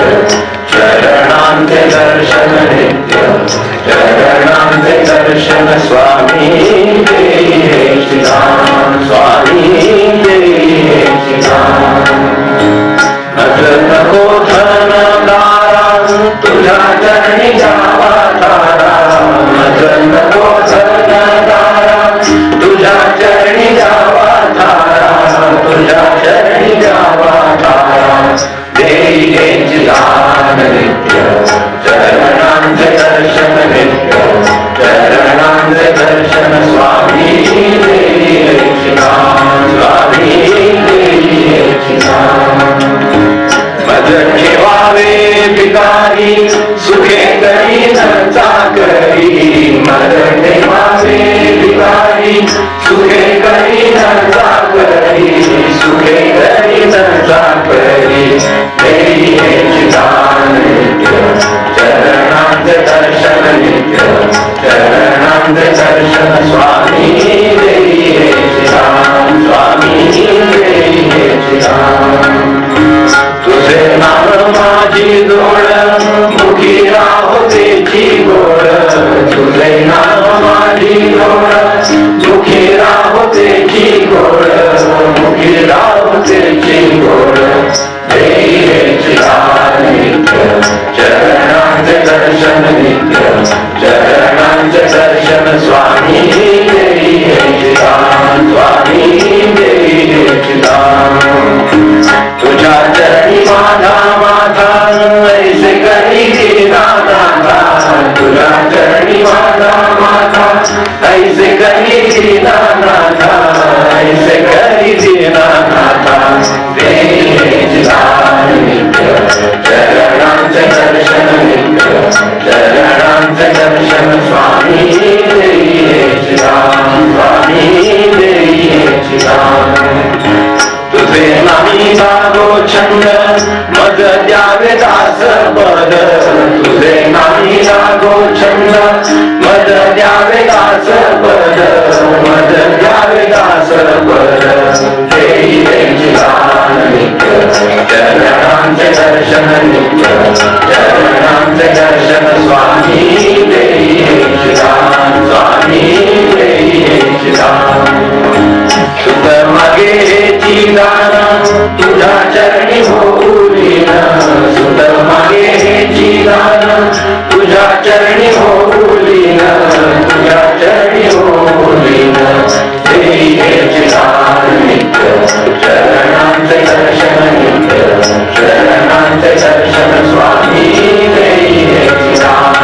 चरणांचे दर्शन नित्य चरणांचे दर्शन स्वामी चिदान स्वामी चिदान. नको धन दारा तुझ्या चरणी जावा तारा, नको धन दारा तुझ्या चरणी जावा तारा, तुझ्या चरणी जावा तारा. देई चिदान नित्य चरणांचे दर्शन नित्य चरणांचे दर्शन स्वामी चिदान स्वामी चिदान. मज ठेवावे भिकारी सुखे करी न चाकरी, मज ठेवावे भिकारी सुखे करी न चाकरी, सुखे करी न चाकरी. देई चिदान नित्य चरणांचे दर्शन नित्य चरणांचे दर्शन स्वामी देई चिदान स्वामी देई चिदान. तुझे नाम माझी जोड मुखी राहोतेची गोड, तुझे नाम माझी जोड मुखी राहोतेची गोड, मुखी राहोतेची गोड. देई चिदान नित्य चरणांचे दर्शन नित्य चरणांचे दर्शन स्वामी देई चिदान स्वामी देई चिदान. तुझ्या चरणी माझा माझा ऐसे करी नाथा, तुझ्या चरणी माझा माझा ऐसे करी नाथा, ऐसे करी नाथा. देई चिदान नित्य चरणांचे दर्शन नित्य चरणांचे दर्शन स्वामी देई चिदान स्वामी देई चिदान. तुझे नाही लागो छंद मज द्यावे दास पद, तुझे नाही लागो छंद मज द्यावे दास पद, मज द्यावे दास पद. देई चिदान नित्य चरणांचे दर्शन नित्य चरणांचे दर्शन स्वामी देई चिदान स्वामी देई चिदान. सुख मागे चिदान तुझ्या चरणी होऊलीन, सुख मागे चिदान तुझ्या चरणी होऊलीन, तुझ्या चरणी होऊलीन. देई चिदान नित्य चरणांचे दर्शन नित्य चरणांचे दर्शन स्वामी देई चिदान